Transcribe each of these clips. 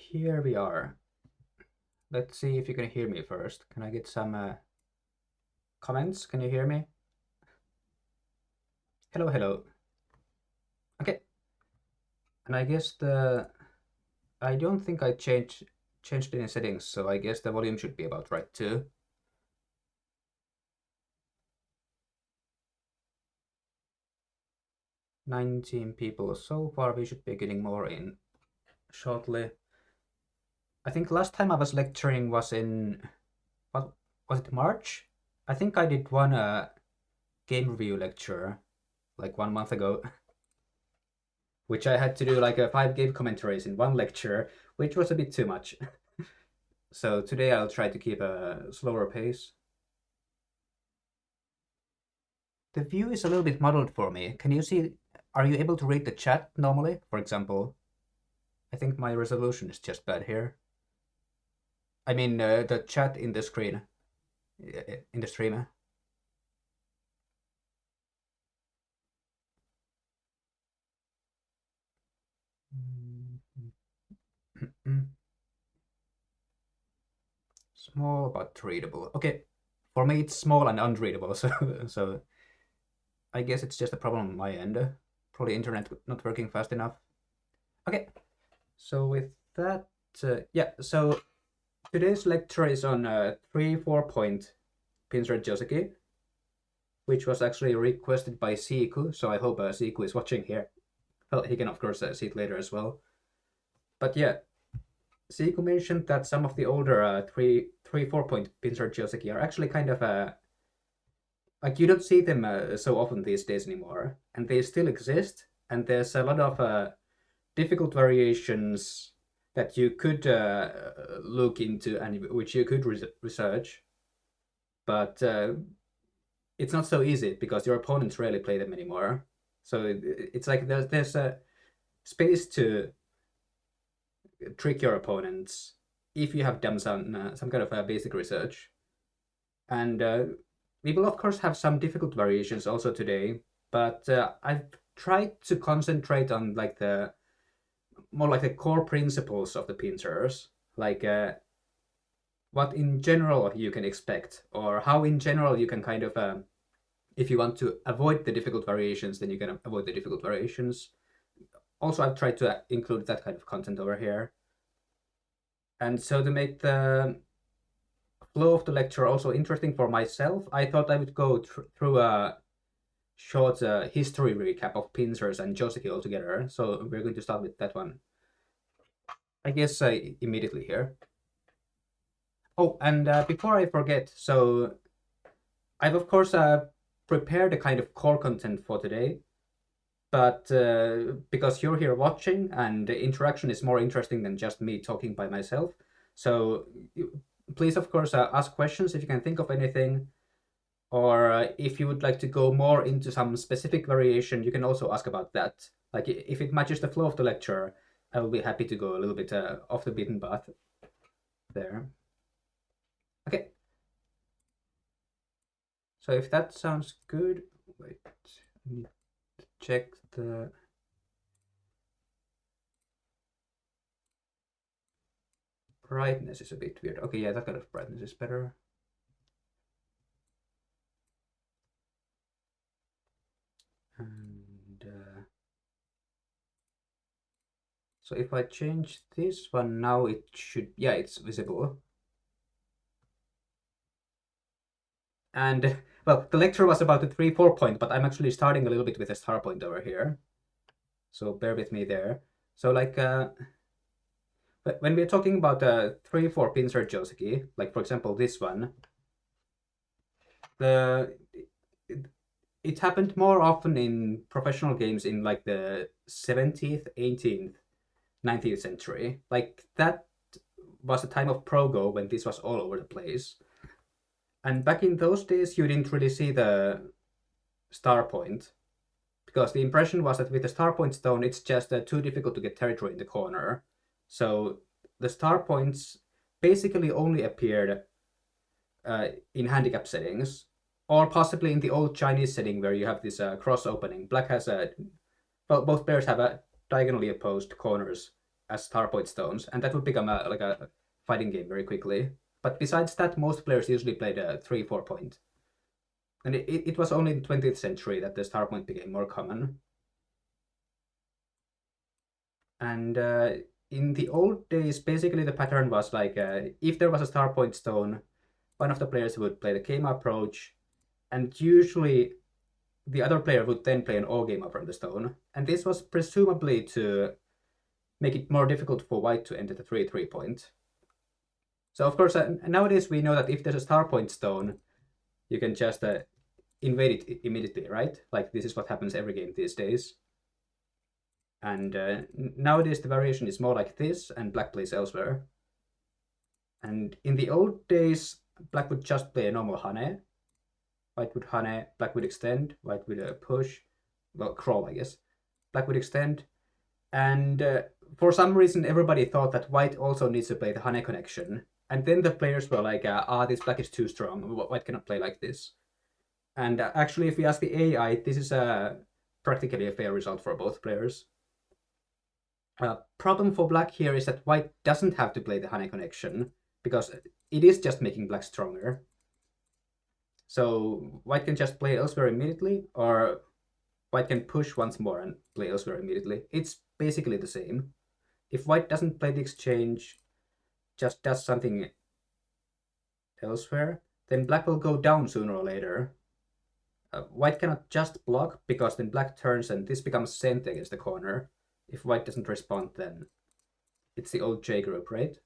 here we are. Let's see if you can hear me first. Can I get some comments? Can you hear me? Hello, hello. Okay. And I guess I don't think I changed any settings, so I guess the volume should be about right too. "19 people so far. We should be getting more in shortly. I think last time I was lecturing was in, what was it, March? I think I did one game review lecture like 1 month ago, which I had to do like 5 game commentaries in one lecture, which was a bit too much. So today I'll try to keep a slower pace. The view is a little bit muddled for me. Can you see, are you able to read the chat normally? For example, I think my resolution is just bad here. I mean, the chat in the screen, in the stream. Small but readable. Okay, for me it's small and unreadable, so I guess it's just a problem on my end. Probably internet not working fast enough. Okay, so with that, yeah, so today's lecture is on 3-4 point Pincer Joseki, which was actually requested by Siku, so I hope Siku is watching here. Well, he can of course see it later as well. But yeah, Siku mentioned that some of the older 3-4 point Pincer Joseki are actually kind of like you don't see them so often these days anymore, and they still exist. And there's a lot of difficult variations that you could look into and which you could research, but it's not so easy because your opponents rarely play them anymore. So it's like there's a space to trick your opponents if you have done some kind of basic research. And we will of course have some difficult variations also today, but I've tried to concentrate on like the more like the core principles of the pincers, like what in general you can expect, or how in general you can kind of, if you want to avoid the difficult variations, then you can avoid the difficult variations. Also, I've tried to include that kind of content over here. And so to make the flow of the lecture also interesting for myself, I thought I would go through a short history recap of pincers and Joseki altogether. So we're going to start with that one, I guess, immediately here. Oh, and before I forget, so I've of course prepared a kind of core content for today, but because you're here watching and the interaction is more interesting than just me talking by myself, so please of course ask questions if you can think of anything, or if you would like to go more into some specific variation, you can also ask about that. Like if it matches the flow of the lecture, I will be happy to go a little bit off the beaten path there. Okay. So if that sounds good, wait, I need to check the brightness is a bit weird. Okay, yeah, that kind of brightness is better. And so if I change this one now, it should, yeah, it's visible. And well, the lecture was about the 3-4 point, but I'm actually starting a little bit with a star point over here. So bear with me there. So like when we're talking about 3-4 Pincer Joseki, like for example this one, the it happened more often in professional games in like the 17th, 18th, 19th century. Like that was the time of Pro-Go when this was all over the place. And back in those days, you didn't really see the star point, because the impression was that with the star point stone, it's just too difficult to get territory in the corner. So the star points basically only appeared in handicap settings, or possibly in the old Chinese setting where you have this cross opening. Black has a, well, both players have a diagonally opposed corners as star point stones, and that would become like a fighting game very quickly. But besides that, most players usually played a 3-4 point. And it was only in the 20th century that the star point became more common. And in the old days, basically the pattern was like if there was a star point stone, one of the players would play the Keima approach, and usually the other player would then play an O-gamer from the stone. And this was presumably to make it more difficult for white to enter the 3-3 point. So of course, nowadays we know that if there's a star point stone, you can just invade it immediately, right? Like this is what happens every game these days. And nowadays the variation is more like this, and black plays elsewhere. And in the old days, black would just play a normal Hane. White would Hane, black would extend, white would push, well, crawl, I guess. Black would extend. And for some reason, everybody thought that white also needs to play the Hane connection. And then the players were like, this black is too strong. White cannot play like this. And actually, if we ask the AI, this is practically a fair result for both players. Problem for black here is that white doesn't have to play the Hane connection, because it is just making black stronger. So white can just play elsewhere immediately, or white can push once more and play elsewhere immediately. It's basically the same. If white doesn't play the exchange, just does something elsewhere, then black will go down sooner or later. White cannot just block, because then black turns and this becomes sent against the corner. If white doesn't respond, then it's the old J group, right?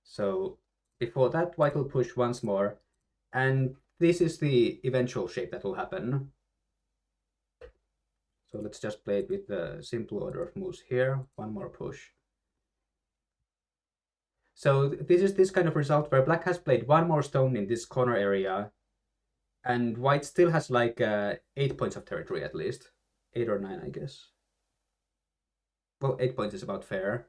So before that, white will push once more, and this is the eventual shape that will happen. So let's just play it with the simple order of moves here. One more push. So this is this kind of result where black has played one more stone in this corner area, and white still has like 8 points of territory at least. 8 or 9, I guess. Well, 8 points is about fair.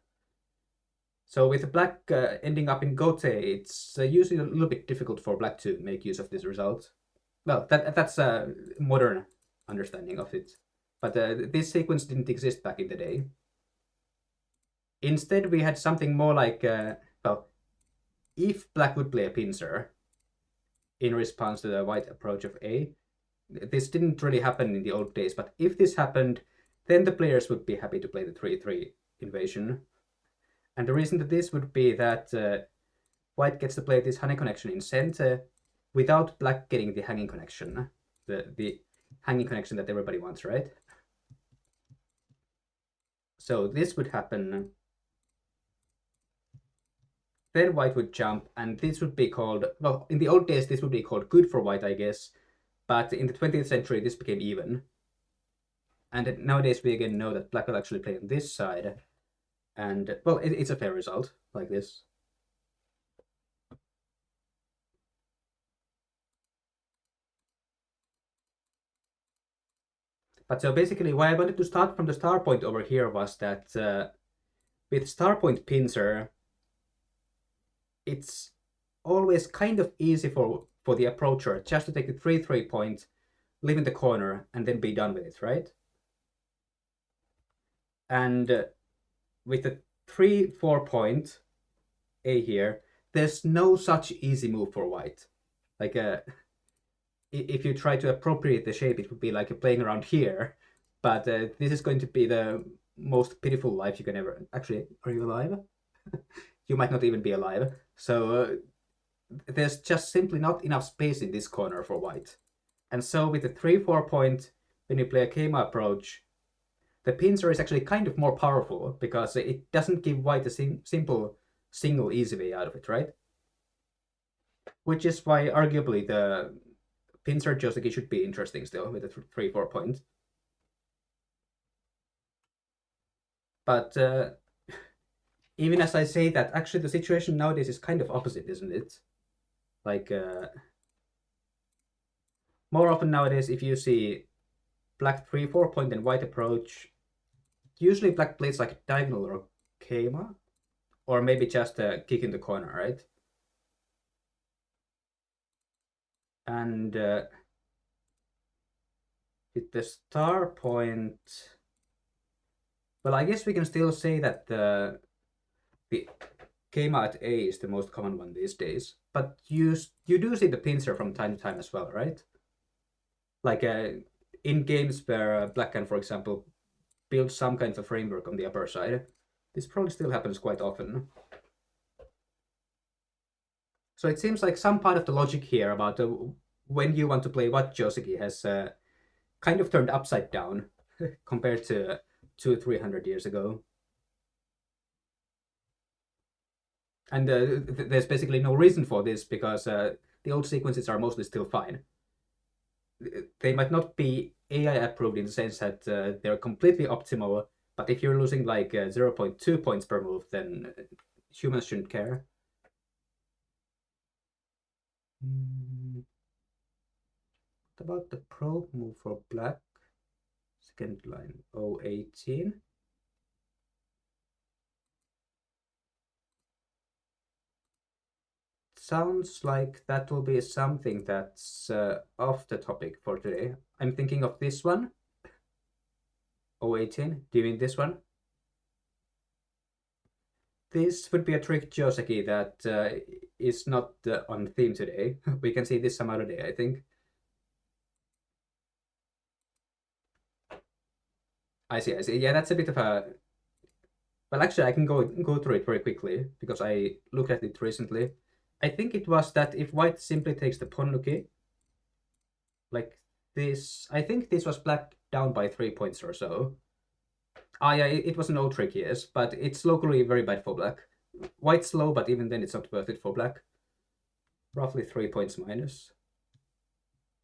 So with black ending up in Gote, it's usually a little bit difficult for black to make use of this result. Well, that's a modern understanding of it. But this sequence didn't exist back in the day. Instead, we had something more like, well, if black would play a Pincer in response to the white approach of A, this didn't really happen in the old days, but if this happened, then the players would be happy to play the 3-3 invasion. And the reason that this would be that white gets to play this Hane connection in center without black getting the hanging connection. The hanging connection that everybody wants, right? So this would happen. Then white would jump, and this would be called, well, in the old days, this would be called good for white, I guess. But in the 20th century, this became even. And nowadays, we again know that black will actually play on this side. And, well, it's a fair result, like this. But so basically, why I wanted to start from the star point over here was that with star point Pincer, it's always kind of easy for the approacher just to take the 3-3 point, live in the corner, and then be done with it, right? And with the 3-4 point A here, there's no such easy move for white. Like if you try to appropriate the shape, it would be like playing around here. But this is going to be the most pitiful life you can ever. Actually, are you alive? You might not even be alive. So there's just simply not enough space in this corner for white. And so with the 3-4 point, when you play a Keima approach, the Pincer is actually kind of more powerful because it doesn't give white a simple single easy way out of it, right? Which is why arguably the Pincer Joseki should be interesting still with the 3-4 point. But even as I say that, actually the situation nowadays is kind of opposite, isn't it? Like more often nowadays, if you see black 3-4 point and white approach, usually black plays like diagonal or Keima, or maybe just a kick in the corner, right? And with the star point, Well, I guess we can still say that the Kema at A is the most common one these days. But you do see the pincer from time to time as well, right? Like in games where Black can, for example, build some kind of framework on the upper side. This probably still happens quite often. So it seems like some part of the logic here about when you want to play what Joseki has kind of turned upside down compared to 200-300 years ago. And there's basically no reason for this because the old sequences are mostly still fine. They might not be AI approved in the sense that they're completely optimal, but if you're losing like 0.2 points per move, then humans shouldn't care. What about the probe move for black? Second line 018. Sounds like that will be something that's off the topic for today. I'm thinking of this one. 018. Do you mean this one? This would be a trick Joseki that is not on theme today. We can see this some other day, I think. I see, I see. Yeah, that's a bit of a... Well, actually, I can go through it very quickly because I looked at it recently. I think it was that if white simply takes the Ponnuki, like this, I think this was black down by 3 points or so. Ah, yeah, it was an old trick, yes, but it's locally very bad for black. White's low, but even then it's not worth it for black. Roughly 3 points minus.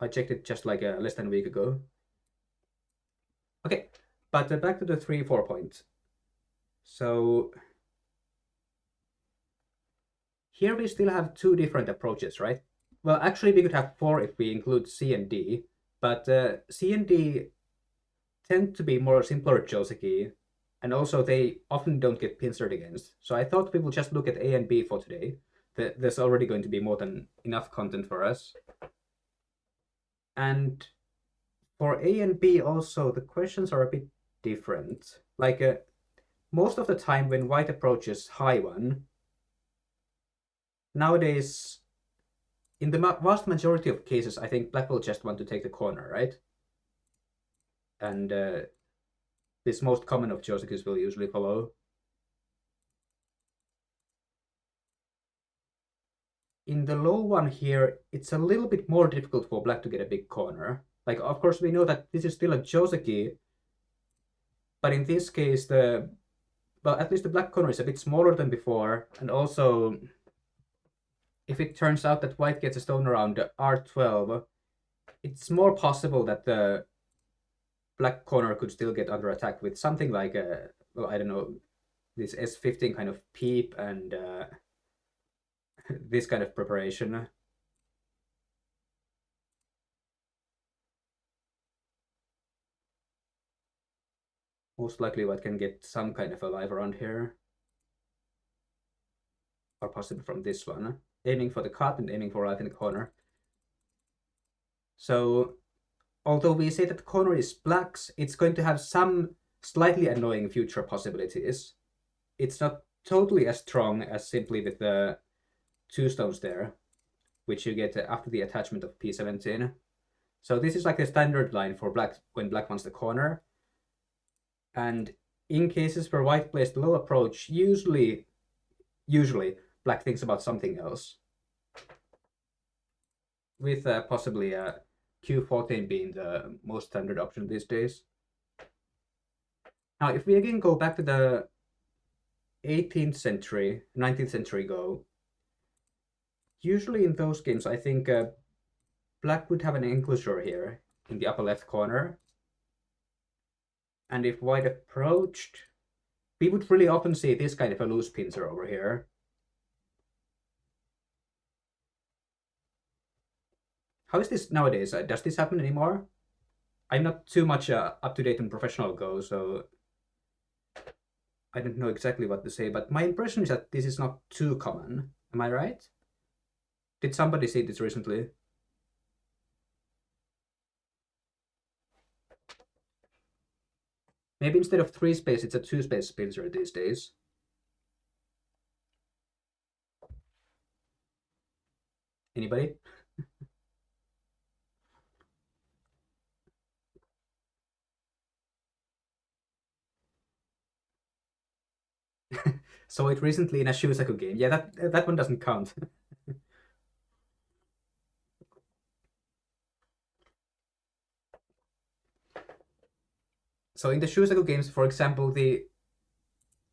I checked it just like less than a week ago. Okay, but back to the 3-4 point. So here we still have two different approaches, right? Well, actually we could have four if we include C and D, but C and D tend to be more simpler Joseki, and also they often don't get pincered against. So I thought we would just look at A and B for today. There's already going to be more than enough content for us. And for A and B also, the questions are a bit different. Like most of the time when white approaches high one, nowadays, in the vast majority of cases, I think black will just want to take the corner, right? And this most common of Josekus will usually follow. In the low one here, it's a little bit more difficult for black to get a big corner. Like, of course, we know that this is still a Joseki, but in this case, well, at least the black corner is a bit smaller than before, and also, if it turns out that white gets a stone around R12, it's more possible that the black corner could still get under attack with something like well, I don't know, this S15 kind of peep and this kind of preparation. Most likely white can get some kind of a live around here. Or possibly from this one. Aiming for the cut and aiming for life in the corner. So, although we say that the corner is black's, it's going to have some slightly annoying future possibilities. It's not totally as strong as simply with the two stones there, which you get after the attachment of P17. So this is like the standard line for black when black wants the corner. And in cases where white plays the low approach, usually black thinks about something else. With possibly Q14 being the most standard option these days. Now, if we again go back to the 18th century, 19th century Go, usually in those games, I think black would have an enclosure here in the upper left corner. And if white approached, we would really often see this kind of a loose pincer over here. How is this nowadays? Does this happen anymore? I'm not too much up to date on professional Go, so I don't know exactly what to say, but my impression is that this is not too common. Am I right? Did somebody see this recently? Maybe instead of 3 space, it's a 2 space Pincer these days. Anybody? Saw it recently in a Shusaku game. Yeah, that one doesn't count. So in the Shusaku games, for example, the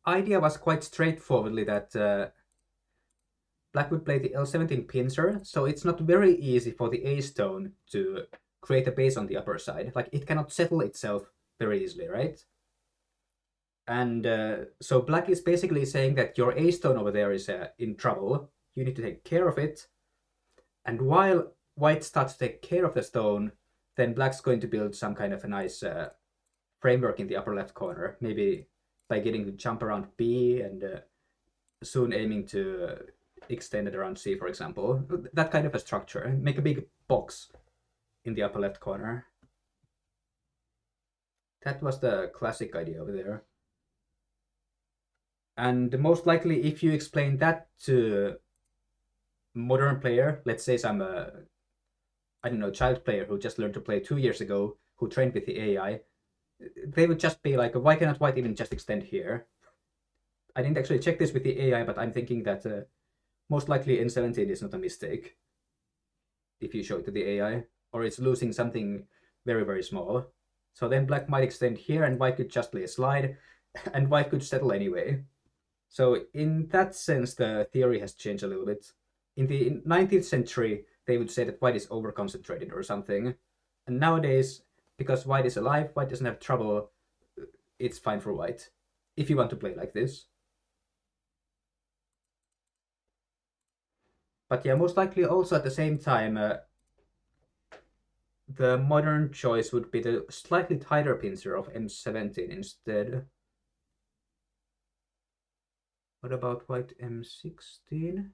idea was quite straightforwardly that Black would play the L17 Pincer, so it's not very easy for the A stone to create a base on the upper side. Like, it cannot settle itself very easily, right? And so Black is basically saying that your A stone over there is in trouble. You need to take care of it. And while White starts to take care of the stone, then Black's going to build some kind of a nice framework in the upper left corner, maybe by getting to jump around B and soon aiming to extend it around C, for example. That kind of a structure. Make a big box in the upper left corner. That was the classic idea over there. And most likely, if you explain that to modern player, let's say some I don't know, child player who just learned to play 2 years ago, who trained with the AI, they would just be like, why cannot White even just extend here? I didn't actually check this with the AI, but I'm thinking that most likely N17 is not a mistake if you show it to the AI, or it's losing something very, very small. So then Black might extend here, and White could just play a slide, and White could settle anyway. So in that sense, the theory has changed a little bit. In the 19th century, they would say that White is overconcentrated or something. And nowadays, because White is alive, White doesn't have trouble, it's fine for White, if you want to play like this. But yeah, most likely also at the same time, the modern choice would be the slightly tighter pincer of M17 instead. What about White M16?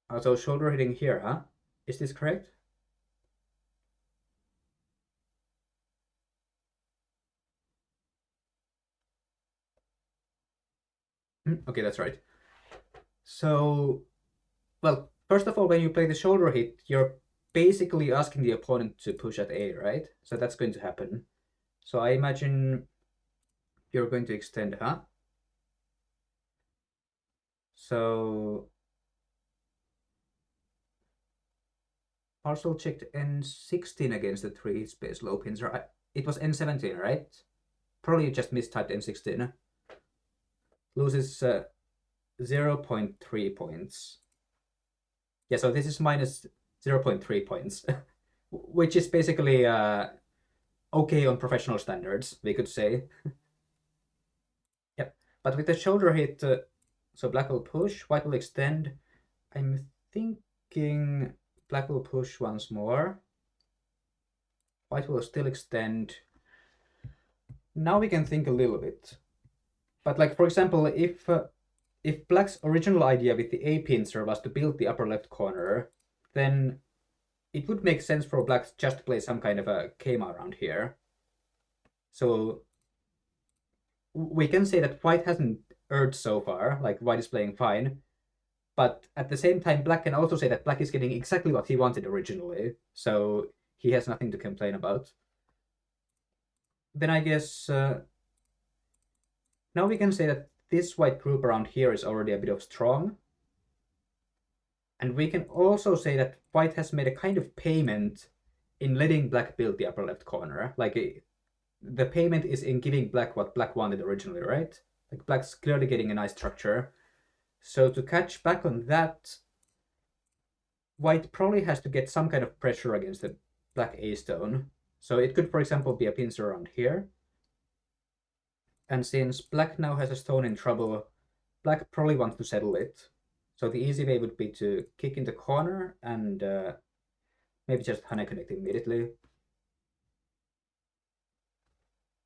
Also shoulder hitting here, huh? Is this correct? Okay, that's right. So, well, first of all, when you play the shoulder hit, you're basically asking the opponent to push at A, right? So that's going to happen. So I imagine you're going to extend, huh? So Marshall checked N16 against the 3 space low pincer. It was N17, right? Probably you just mistyped N16. Loses 0.3 points. Yeah, so this is minus 0.3 points, which is basically okay on professional standards, we could say. Yep, but with the shoulder hit, so Black will push, White will extend. I'm thinking Black will push once more. White will still extend. Now we can think a little bit. But like, for example, if Black's original idea with the A pincer was to build the upper left corner, then it would make sense for Black just to play some kind of a Kema around here. So we can say that White hasn't urged so far, like White is playing fine. But at the same time, Black can also say that Black is getting exactly what he wanted originally. So he has nothing to complain about. Then I guess now we can say that this White group around here is already a bit of strong. And we can also say that White has made a kind of payment in letting Black build the upper left corner. Like, the payment is in giving Black what Black wanted originally, right? Like, Black's clearly getting a nice structure. So to catch back on that, White probably has to get some kind of pressure against the Black A stone. So it could, for example, be a pincer around here. And since Black now has a stone in trouble, Black probably wants to settle it. So the easy way would be to kick in the corner and maybe just Hane connect immediately.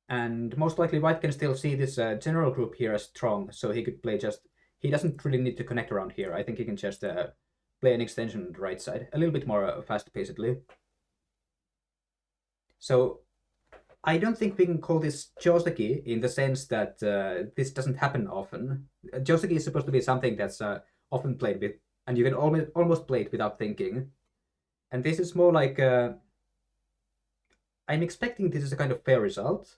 And most likely White can still see this general group here as strong, so he could play just... He doesn't really need to connect around here. I think he can just play an extension on the right side, a little bit more fast-pacedly. So I don't think we can call this Joseki in the sense that this doesn't happen often. Joseki is supposed to be something that's often played with, and you can almost play it without thinking. And this is more like I'm expecting this is a kind of fair result.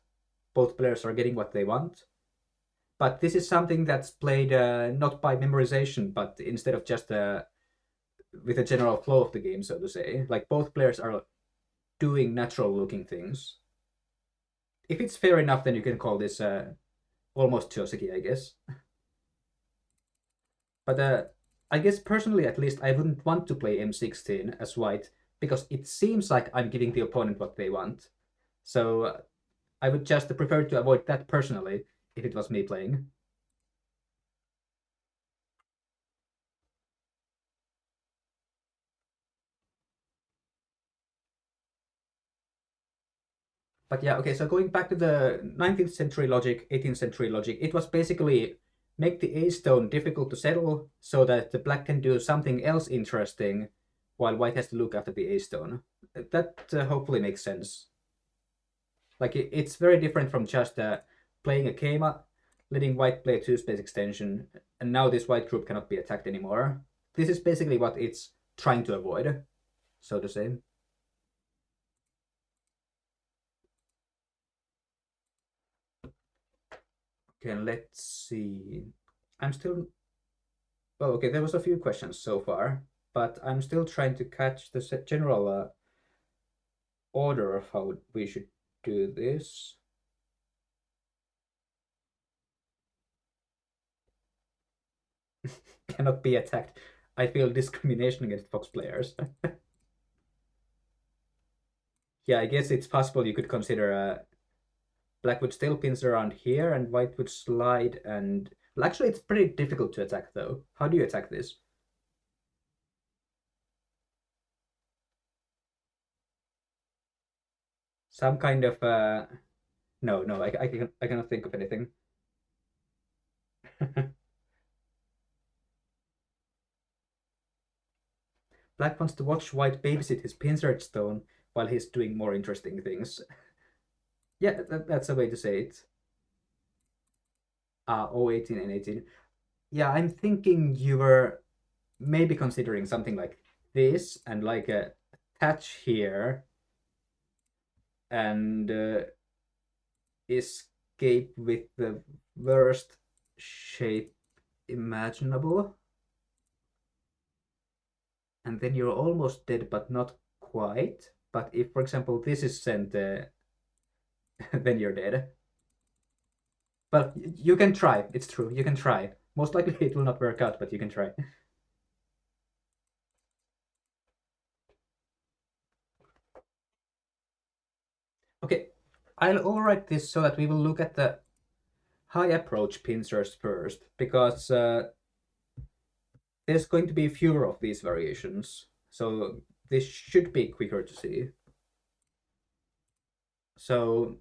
Both players are getting what they want, but this is something that's played not by memorization, but instead of just with a general flow of the game, so to say. Like both players are doing natural looking things. If it's fair enough, then you can call this almost Joseki, I guess. But I guess personally, at least, I wouldn't want to play M16 as white because it seems like I'm giving the opponent what they want. So I would just prefer to avoid that personally if it was me playing. But yeah, okay, so going back to the 19th century logic, 18th century logic, it was basically make the A stone difficult to settle so that the black can do something else interesting while white has to look after the A stone. That hopefully makes sense. Like it's very different from just playing a Keima, letting white play a two-space extension, and now this white group cannot be attacked anymore. This is basically what it's trying to avoid, so to say. Okay, let's see. I'm still well. Okay, there was a few questions so far, but I'm still trying to catch the general order of how we should do this. Cannot be attacked. I feel discrimination against Fox players. Yeah, I guess it's possible you could consider black would still pincer around here and white would slide and... Well, actually, it's pretty difficult to attack, though. How do you attack this? Some kind of... No, no, I cannot think of anything. Black wants to watch white babysit his pincer stone while he's doing more interesting things. Yeah, that's a way to say it. 18 and 18. Yeah, I'm thinking you were maybe considering something like this and like a attach here and escape with the worst shape imaginable. And then you're almost dead, but not quite. But if, for example, this is sent, then you're dead. But you can try. It's true. You can try. Most likely it will not work out, but you can try. Okay, I'll overwrite this so that we will look at the high approach pincers first, because there's going to be fewer of these variations. So this should be quicker to see. So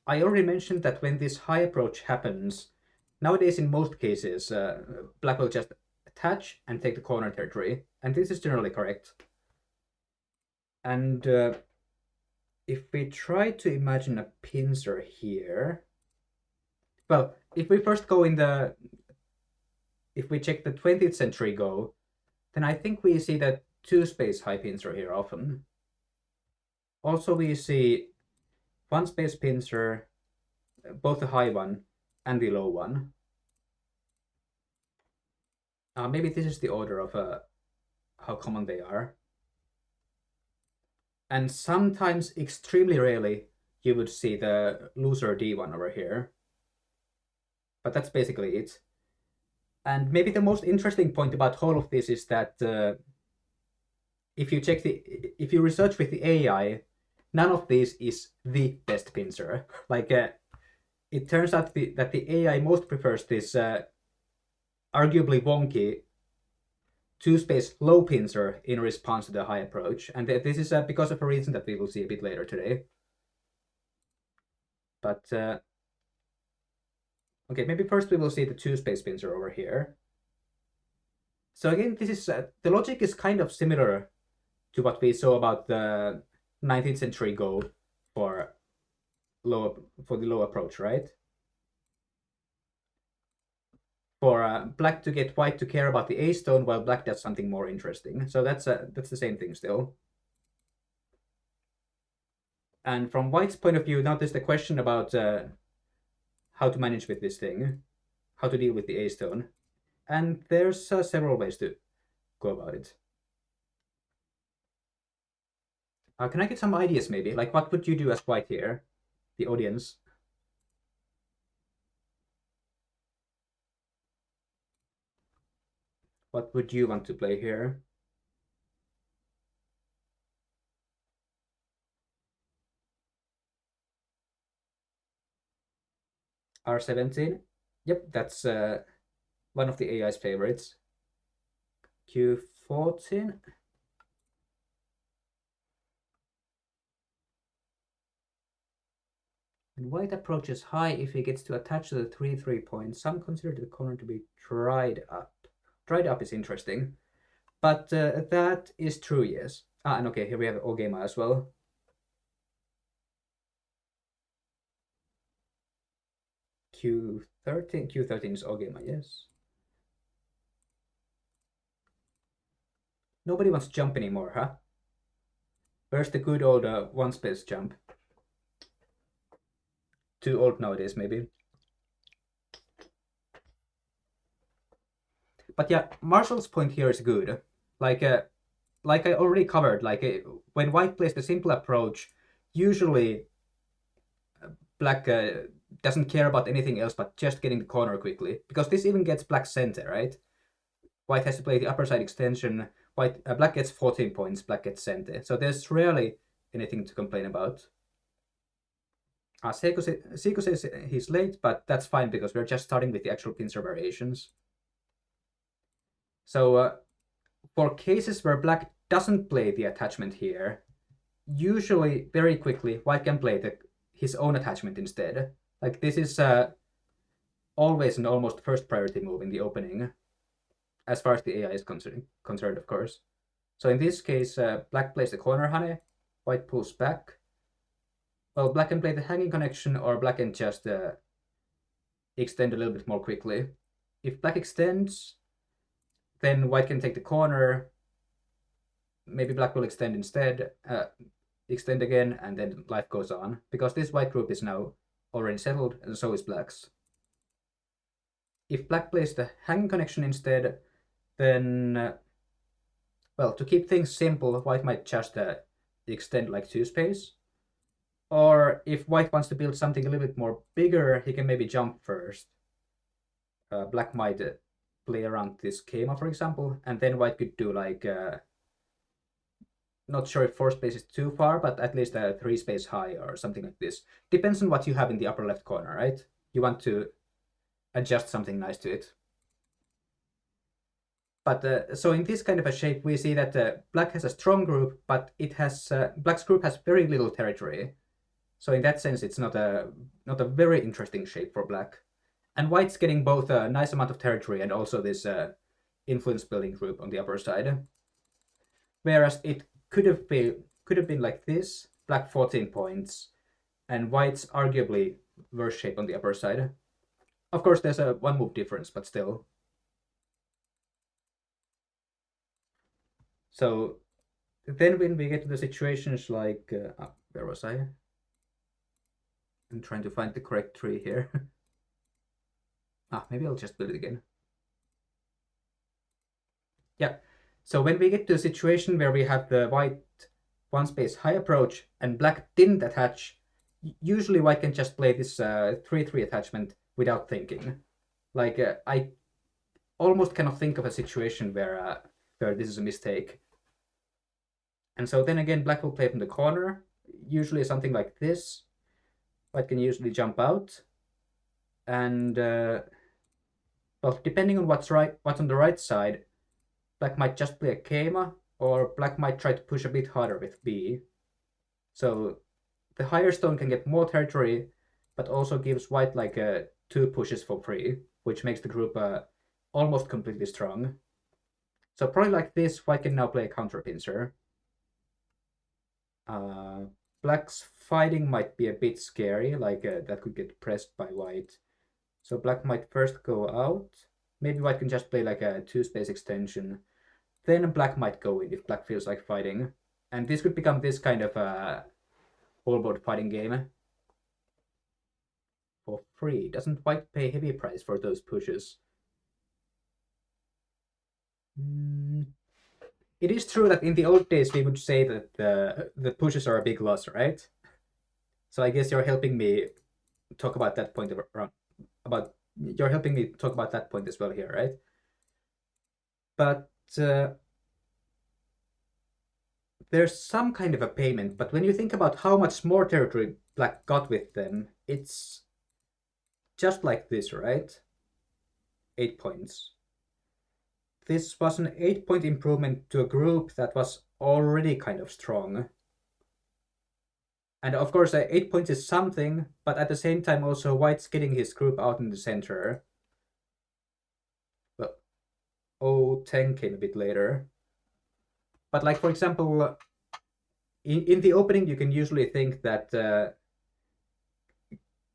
I already mentioned that when this high approach happens, nowadays in most cases, black will just attach and take the corner territory, and this is generally correct. And if we try to imagine a pincer here, well, if we first go in the, if we check the 20th century Go, then I think we see that two-space high pincer here often. Also, we see one-space pincer, both the high one and the low one. Maybe this is the order of how common they are. And sometimes, extremely rarely, you would see the loser D1 over here. But that's basically it. And maybe the most interesting point about all of this is that if you research with the AI, none of this is the best pincer. Like it turns out that the AI most prefers this arguably wonky two-space low pincer in response to the high approach, and this is because of a reason that we will see a bit later today. But okay, maybe first we will see the two-space pincer over here. So again, this is the logic is kind of similar to what we saw about the 19th century go for the low approach, right? For black to get white to care about the A stone while black does something more interesting. So that's the same thing still. And from white's point of view, now there's the question about how to manage with this thing, how to deal with the A stone. And there's several ways to go about it. Can I get some ideas maybe? Like what would you do as white here, the audience? What would you want to play here? R17? Yep, that's one of the AI's favorites. Q14? And white approaches high if he gets to attach to the 3-3 point. Some consider the corner to be dried up. Dried up is interesting. But that is true, yes. And okay, here we have Ogema as well. Q13 is Ogema, yes. Nobody wants to jump anymore, huh? Where's the good old one space jump? Too old nowadays, maybe. But yeah, Marshall's point here is good. Like I already covered, when white plays the simple approach, usually black doesn't care about anything else but just getting the corner quickly. Because this even gets black center, right? White has to play the upper side extension. Black gets 14 points, black gets center. So there's rarely anything to complain about. Seiko says he's late, but that's fine because we're just starting with the actual pincer variations. So for cases where black doesn't play the attachment here, usually very quickly white can play his own attachment instead. Like this is always an almost first priority move in the opening, as far as the AI is concerned, of course. So in this case, black plays the corner honey, white pulls back. Well, black can play the hanging connection, or black can just extend a little bit more quickly. If black extends, then white can take the corner. Maybe black will extend instead, extend again, and then life goes on. Because this white group is now already settled, and so is black's. If black plays the hanging connection instead, then, well, to keep things simple, white might just extend like 2 space. Or if white wants to build something a little bit more bigger, he can maybe jump first. Black might play around this schema, for example, and then white could do like, not sure if 4 space is too far, but at least a 3 space high or something like this. Depends on what you have in the upper left corner, right? You want to adjust something nice to it. But so in this kind of a shape, we see that black has a strong group, but it has black's group has very little territory. So in that sense, it's not a very interesting shape for black. And white's getting both a nice amount of territory and also this influence building group on the upper side. Whereas it could have been like this, black 14 points, and white's arguably worse shape on the upper side. Of course, there's a 1 move difference, but still. So then when we get to the situations like, where was I? I'm trying to find the correct tree here. Maybe I'll just build it again. Yeah, so when we get to a situation where we have the white 1 space high approach and black didn't attach, usually white can just play this 3-3 attachment without thinking. Like, I almost cannot think of a situation where this is a mistake. And so then again, black will play from the corner, usually something like this. White can usually jump out. And, well, depending on what's on the right side, black might just play a Keima, or black might try to push a bit harder with B. So the higher stone can get more territory, but also gives white like 2 pushes for free, which makes the group almost completely strong. So probably like this, white can now play a counter pincer. Uh, Black's fighting might be a bit scary, like that could get pressed by white. So black might first go out. Maybe white can just play like a two-space extension. Then black might go in if black feels like fighting. And this could become this kind of a whole board fighting game for free. Doesn't white pay heavy price for those pushes? Mm. It is true that in the old days we would say that the pushes are a big loss, right? So I guess you're helping me talk about that point about you're helping me talk about that point as well here, right? But there's some kind of a payment. But when you think about how much more territory black got with them, it's just like this, right? 8 points. This was an 8-point improvement to a group that was already kind of strong. And of course, 8 points is something, but at the same time, also white's getting his group out in the center. Well, 10 came a bit later. But like, for example, in the opening, you can usually think that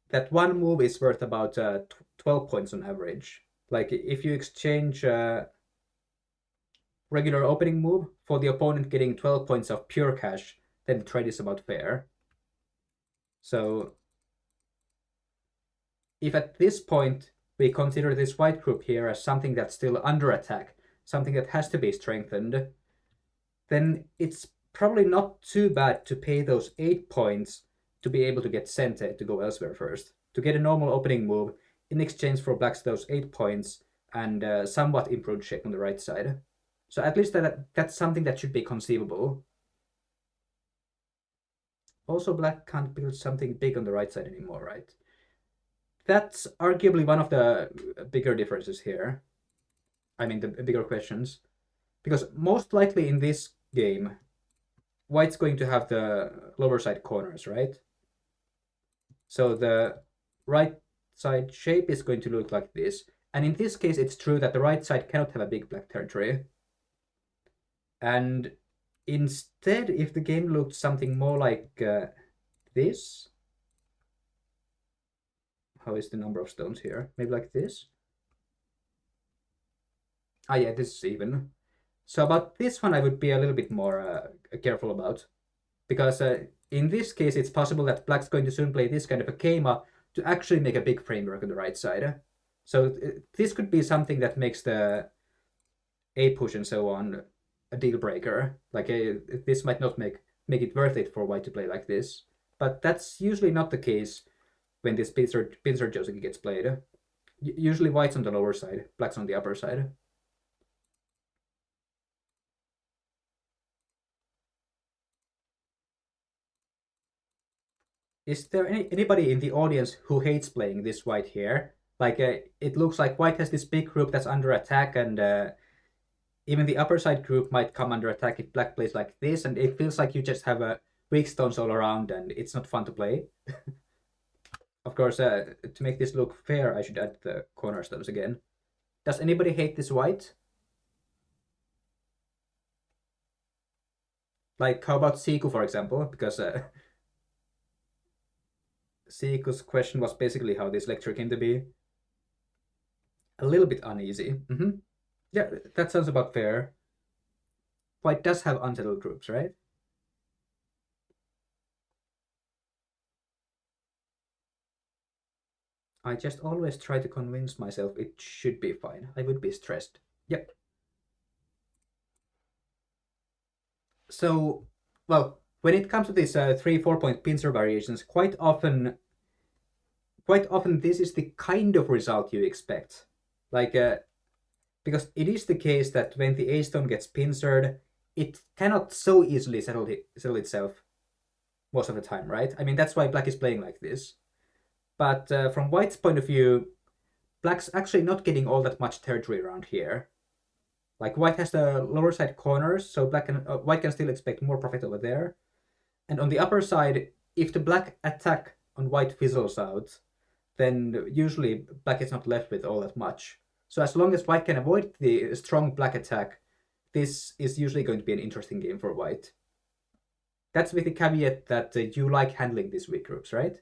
that one move is worth about 12 points on average. Like if you exchange regular opening move for the opponent getting 12 points of pure cash, then the trade is about fair. So if at this point we consider this white group here as something that's still under attack, something that has to be strengthened, then it's probably not too bad to pay those 8 points to be able to get Sente to go elsewhere first. To get a normal opening move in exchange for black's those 8 points and somewhat improved shape on the right side. So at least that's something that should be conceivable. Also, black can't build something big on the right side anymore, right? That's arguably one of the bigger differences here. I mean, the bigger questions. Because most likely in this game, white's going to have the lower side corners, right? So the right side shape is going to look like this. And in this case, it's true that the right side cannot have a big black territory. And instead, if the game looked something more like this, how is the number of stones here? Maybe like this? Ah, yeah, this is even. So about this one, I would be a little bit more careful about. Because in this case, it's possible that black's going to soon play this kind of a Keima to actually make a big framework on the right side. So this could be something that makes the A push and so on a deal breaker. Like this might not make it worth it for white to play like this. But that's usually not the case when this Pincer Joseki gets played. Usually white's on the lower side, black's on the upper side. Is there anybody in the audience who hates playing this white here? Like it looks like white has this big group that's under attack, and even the upper side group might come under attack if black plays like this, and it feels like you just have weak stones all around, and it's not fun to play. Of course, to make this look fair, I should add the cornerstones again. Does anybody hate this white? Like, how about Siku, for example? Because Siku's question was basically how this lecture came to be. A little bit uneasy. Yeah, that sounds about fair. White does have unsettled groups, right? I just always try to convince myself it should be fine. I would be stressed. Yep. So, well, when it comes to these 3-4 point pincer variations, quite often this is the kind of result you expect. Like, because it is the case that when the A stone gets pincered, it cannot so easily settle itself most of the time, right? I mean, that's why black is playing like this. But from white's point of view, black's actually not getting all that much territory around here. Like white has the lower side corners, so white can still expect more profit over there. And on the upper side, if the black attack on white fizzles out, then usually black is not left with all that much. So as long as white can avoid the strong black attack, this is usually going to be an interesting game for white. That's with the caveat that you like handling these weak groups, right?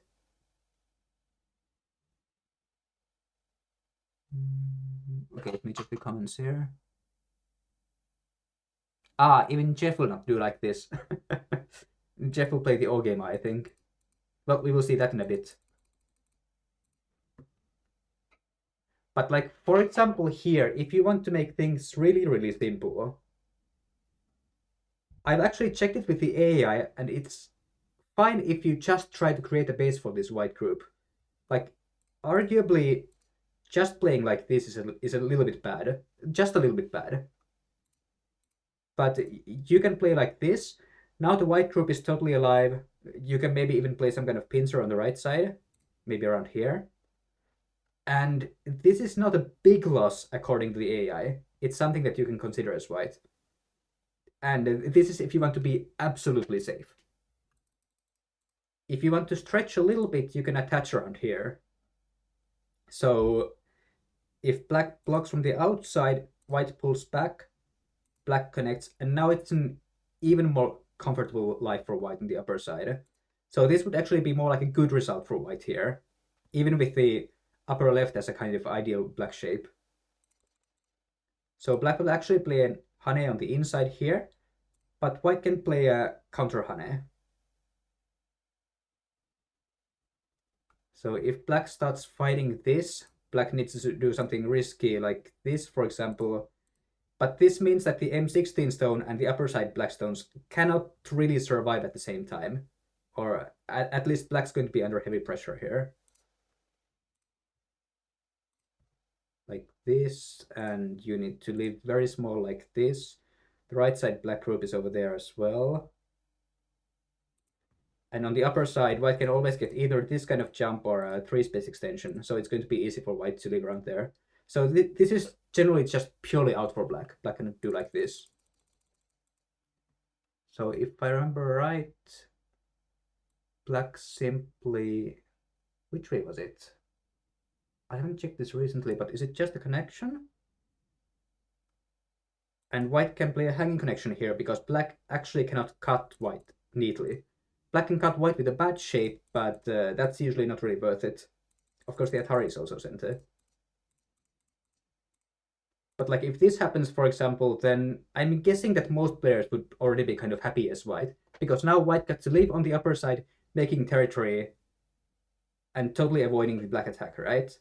Okay, let me check the comments here. Ah, even Jeff will not do like this. Jeff will play the O game, I think. Well, we will see that in a bit. But like, for example, here, if you want to make things really, really simple, I've actually checked it with the AI, and it's fine if you just try to create a base for this white group. Like, arguably, just playing like this is a little bit bad. Just a little bit bad. But you can play like this. Now the white group is totally alive. You can maybe even play some kind of pincer on the right side, maybe around here. And this is not a big loss according to the AI. It's something that you can consider as white. And this is if you want to be absolutely safe. If you want to stretch a little bit, you can attach around here. So if black blocks from the outside, white pulls back, black connects, and now it's an even more comfortable life for white on the upper side. So this would actually be more like a good result for white here, even with the upper left as a kind of ideal black shape. So black will actually play a Hane on the inside here, but white can play a counter Hane. So if black starts fighting this, black needs to do something risky like this, for example. But this means that the M16 stone and the upper side black stones cannot really survive at the same time. Or at least black's going to be under heavy pressure here. Like this, and you need to leave very small like this. The right side black group is over there as well. And on the upper side, white can always get either this kind of jump or a 3-space extension. So it's going to be easy for white to live around there. So this is generally just purely out for black. Black can do like this. So if I remember right, black simply... Which way was it? I haven't checked this recently, but is it just a connection? And white can play a hanging connection here because black actually cannot cut white neatly. Black can cut white with a bad shape, but that's usually not really worth it. Of course, the Atari is also sent it. But like if this happens, for example, then I'm guessing that most players would already be kind of happy as white, because now white gets to live on the upper side, making territory and totally avoiding the black attack, right?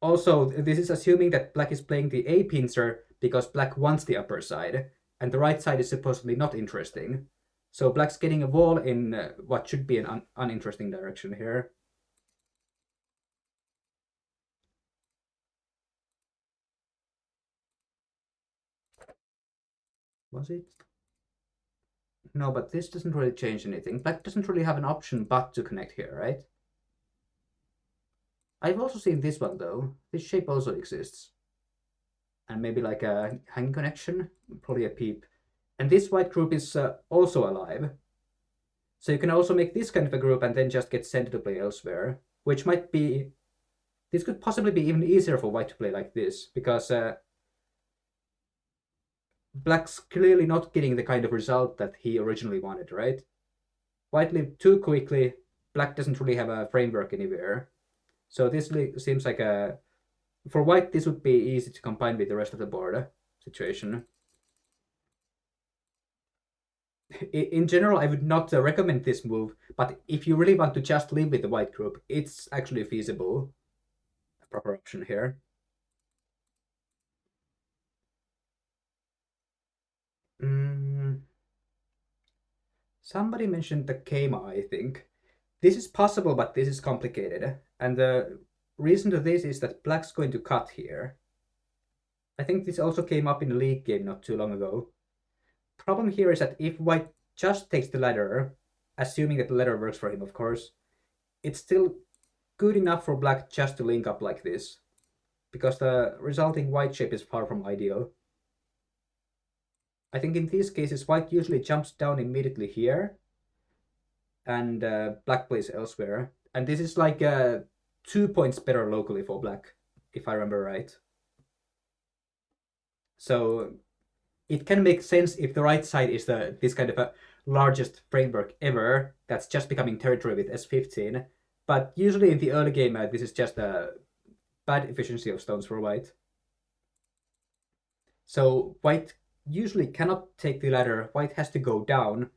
Also, this is assuming that black is playing the A pincer because black wants the upper side, and the right side is supposedly not interesting. So black's getting a wall in what should be an uninteresting direction here. Was it? No, but this doesn't really change anything. Black doesn't really have an option but to connect here, right? I've also seen this one though. This shape also exists. And maybe like a hanging connection, probably a peep. And this white group is also alive. So you can also make this kind of a group and then just get sent to play elsewhere, which might be... This could possibly be even easier for white to play like this, because black's clearly not getting the kind of result that he originally wanted, right? White lived too quickly, black doesn't really have a framework anywhere. So this seems like a... For white, this would be easy to combine with the rest of the board situation. In general, I would not recommend this move, but if you really want to just live with the white group, it's actually feasible. A proper option here. Somebody mentioned the Keima, I think. This is possible, but this is complicated. And the reason to this is that black's going to cut here. I think this also came up in a league game not too long ago. Problem here is that if white just takes the ladder, assuming that the ladder works for him, of course, it's still good enough for black just to link up like this, because the resulting white shape is far from ideal. I think in these cases, white usually jumps down immediately here, and black plays elsewhere. And this is like 2 points better locally for black, if I remember right. So it can make sense if the right side is this kind of a largest framework ever that's just becoming territory with S15. But usually in the early game, this is just a bad efficiency of stones for white. So white usually cannot take the ladder. White has to go down,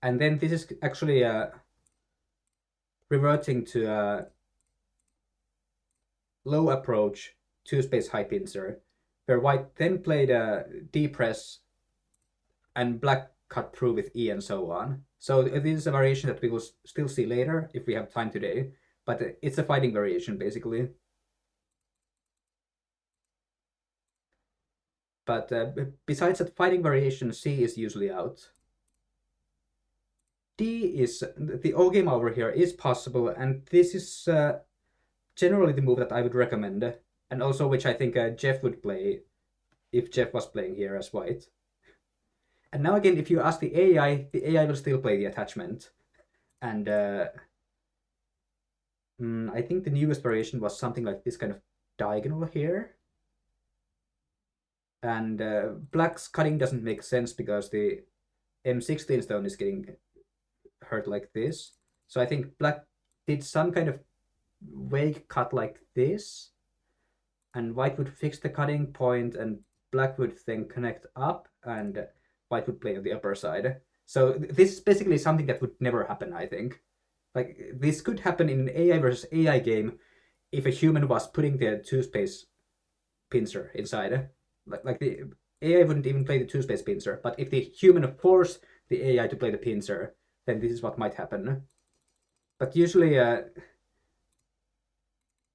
and then this is actually reverting to a low approach two-space high pincer, where white then played a D-press and black cut through with E and so on. So this is a variation that we will still see later if we have time today, but it's a fighting variation basically. But besides that fighting variation, C is usually out. D is the O game over here is possible, and this is generally the move that I would recommend, and also which I think Jeff would play if Jeff was playing here as white. And now again, if you ask the AI will still play the attachment, and I think the newest variation was something like this kind of diagonal here. And black's cutting doesn't make sense because the M16 stone is getting hurt like this. So I think black did some kind of vague cut like this, and white would fix the cutting point, and black would then connect up, and white would play on the upper side. So this is basically something that would never happen, I think. Like, this could happen in an AI versus AI game if a human was putting the two-space pincer inside. Like the AI wouldn't even play the two-space pincer, but if the human forced the AI to play the pincer, then this is what might happen. But usually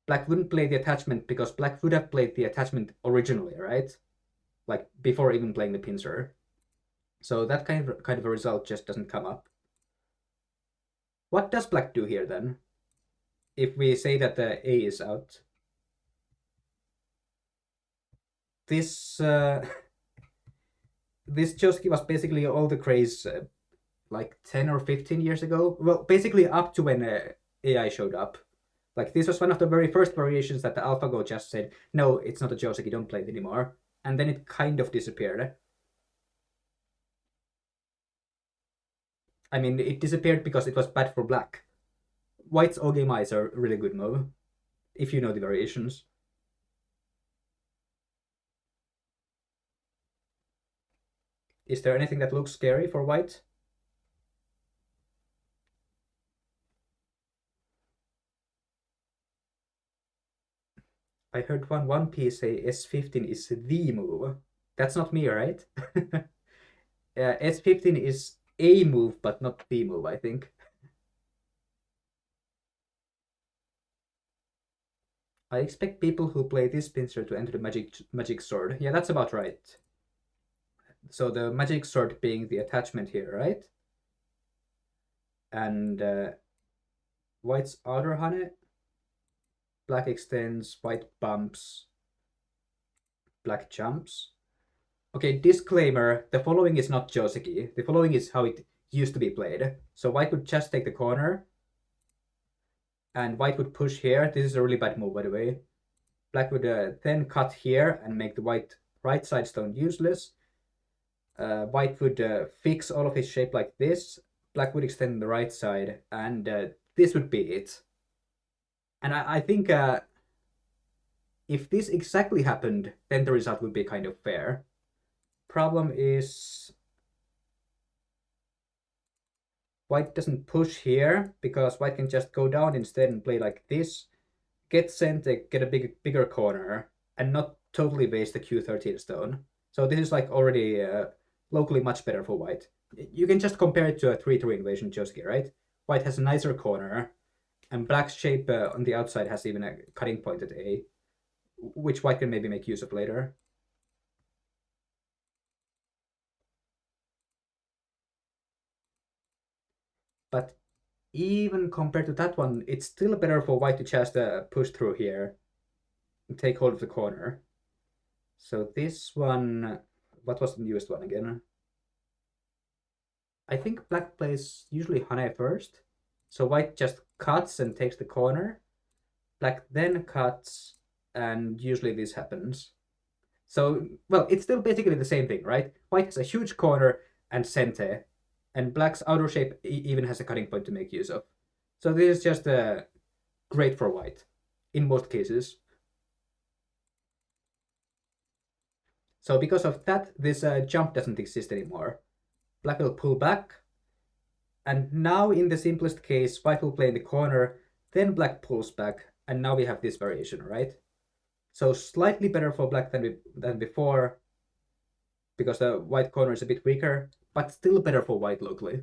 black wouldn't play the attachment because black would have played the attachment originally, right? Like before even playing the pincer. So that kind of a result just doesn't come up. What does black do here then? If we say that the A is out. This this Joseki was basically all the craze like 10 or 15 years ago. Well, basically up to when AI showed up. Like, this was one of the very first variations that the AlphaGo just said, no, it's not a Joseki, don't play it anymore. And then it kind of disappeared. I mean, it disappeared because it was bad for black. White's Ogema is a really good move, if you know the variations. Is there anything that looks scary for white? I heard One Piece say S15 is the move. That's not me, right? S15 is a move, but not the move, I think. I expect people who play this pincer to enter the magic sword. Yeah, that's about right. So the magic sword being the attachment here, right? And white's outer hane, black extends, white bumps, black jumps. Okay, disclaimer, the following is not Joseki. The following is how it used to be played. So white would just take the corner, and white would push here. This is a really bad move, by the way. Black would then cut here and make the white right side stone useless. White would fix all of his shape like this. Black would extend the right side, and this would be it. And I think if this exactly happened, then the result would be kind of fair. Problem is white doesn't push here because white can just go down instead and play like this, get center, get a bigger corner, and not totally waste the Q13 stone. So this is like already locally much better for white. You can just compare it to a 3-3 invasion Joseki, right? White has a nicer corner, and black's shape on the outside has even a cutting point at A, which white can maybe make use of later. But even compared to that one, it's still better for white to just push through here and take hold of the corner. So this one, what was the newest one again? I think black plays usually hane first. So white just cuts and takes the corner. Black then cuts, and usually this happens. So, well, it's still basically the same thing, right? White has a huge corner and center, and black's outer shape even has a cutting point to make use of. So this is just great for white in most cases. So because of that, this jump doesn't exist anymore. Black will pull back, and now in the simplest case, white will play in the corner, then black pulls back, and now we have this variation, right? So slightly better for black than before, because the white corner is a bit weaker, but still better for white locally.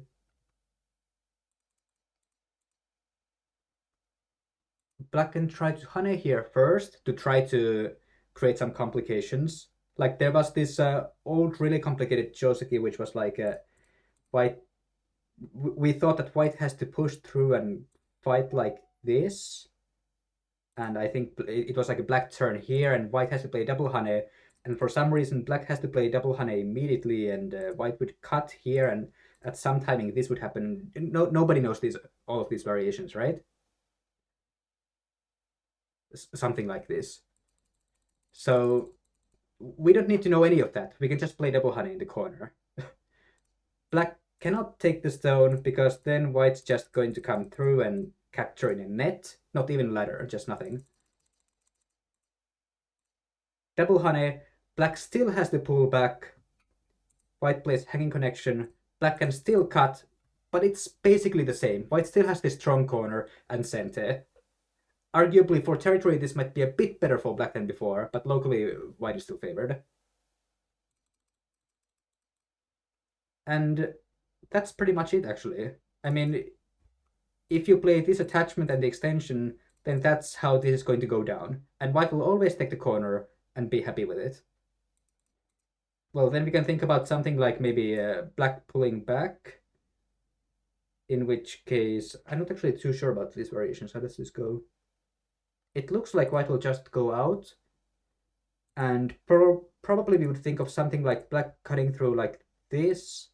Black can try to honey here first to try to create some complications. Like there was this old, really complicated Joseki, which was like white. We thought that white has to push through and fight like this, and I think it was like a black turn here, and white has to play double honey, and for some reason black has to play double honey immediately, and white would cut here, and at some timing this would happen. Nobody knows all of these variations, right? Something like this. So we don't need to know any of that. We can just play double honey in the corner. Black cannot take the stone because then white's just going to come through and capture in a net. Not even ladder, just nothing. Double honey, black still has to pull back. White plays hanging connection. Black can still cut, but it's basically the same. White still has this strong corner and center. Arguably, for territory, this might be a bit better for black than before, but locally, white is still favored. And that's pretty much it, actually. I mean, if you play this attachment and the extension, then that's how this is going to go down. And white will always take the corner and be happy with it. Well, then we can think about something like maybe black pulling back, in which case, I'm not actually too sure about these variations. How does this go? It looks like white will just go out, and probably we would think of something like black cutting through like this,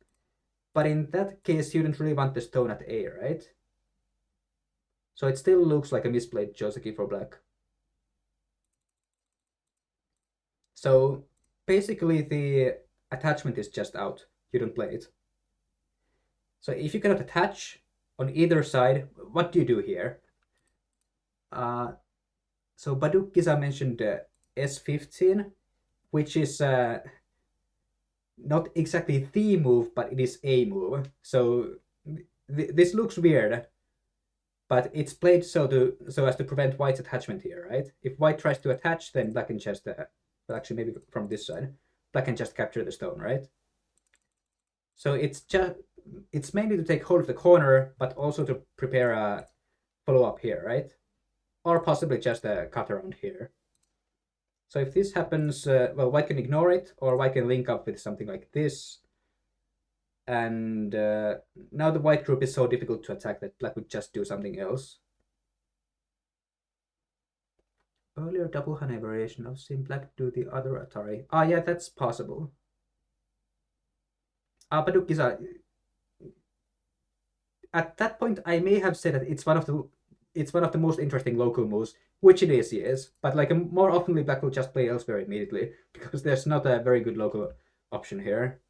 but in that case you don't really want the stone at A, right? So it still looks like a misplayed Joseki for black. So basically the attachment is just out. You don't play it. So if you cannot attach on either side, what do you do here? So Baduk Giza mentioned S15, which is not exactly the move, but it is a move. So this looks weird, but it's played so as to prevent white's attachment here, right? If white tries to attach, then black can just, well, actually maybe from this side, black can just capture the stone, right? So it's mainly to take hold of the corner, but also to prepare a follow-up here, right? Or possibly just a cut around here. So if this happens, well, white can ignore it, or white can link up with something like this. And now the white group is so difficult to attack that black would just do something else. Earlier double honey variation, I've seen black do the other Atari. Ah, yeah, that's possible. Baduk is at that point, I may have said that it's one of the most interesting local moves, which it is, yes. But like more oftenly, black will just play elsewhere immediately because there's not a very good local option here.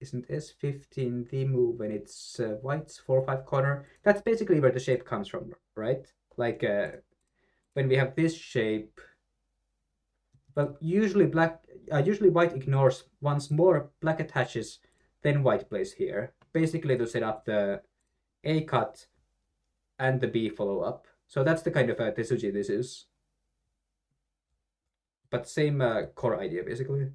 Isn't S15 the move when it's white's 4-5 corner? That's basically where the shape comes from, right? Like when we have this shape, well, usually white ignores once more, black attaches, then white plays here, basically to set up the A cut and the B follow up. So that's the kind of Tesuji this is. But same core idea, basically.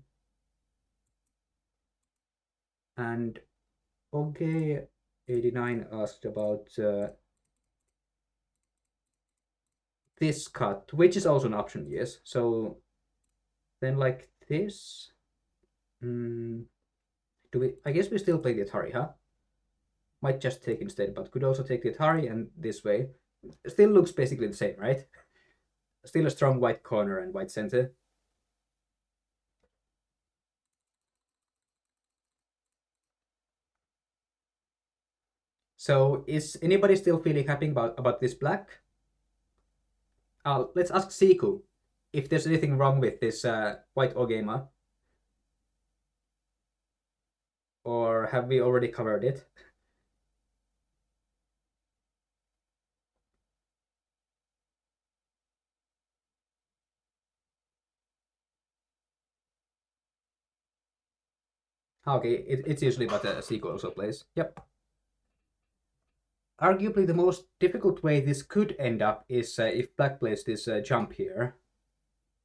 And Oge89 asked about this cut, which is also an option, yes. So then like this, I guess we still play the Atari, huh? Might just take instead, but could also take the Atari and this way. Still looks basically the same, right? Still a strong white corner and white center. So is anybody still feeling happy about this black? Let's ask Siku if there's anything wrong with this white Ogema. Or have we already covered it? Okay, it's usually but a sequel also plays. Yep. Arguably the most difficult way this could end up is if black plays this jump here.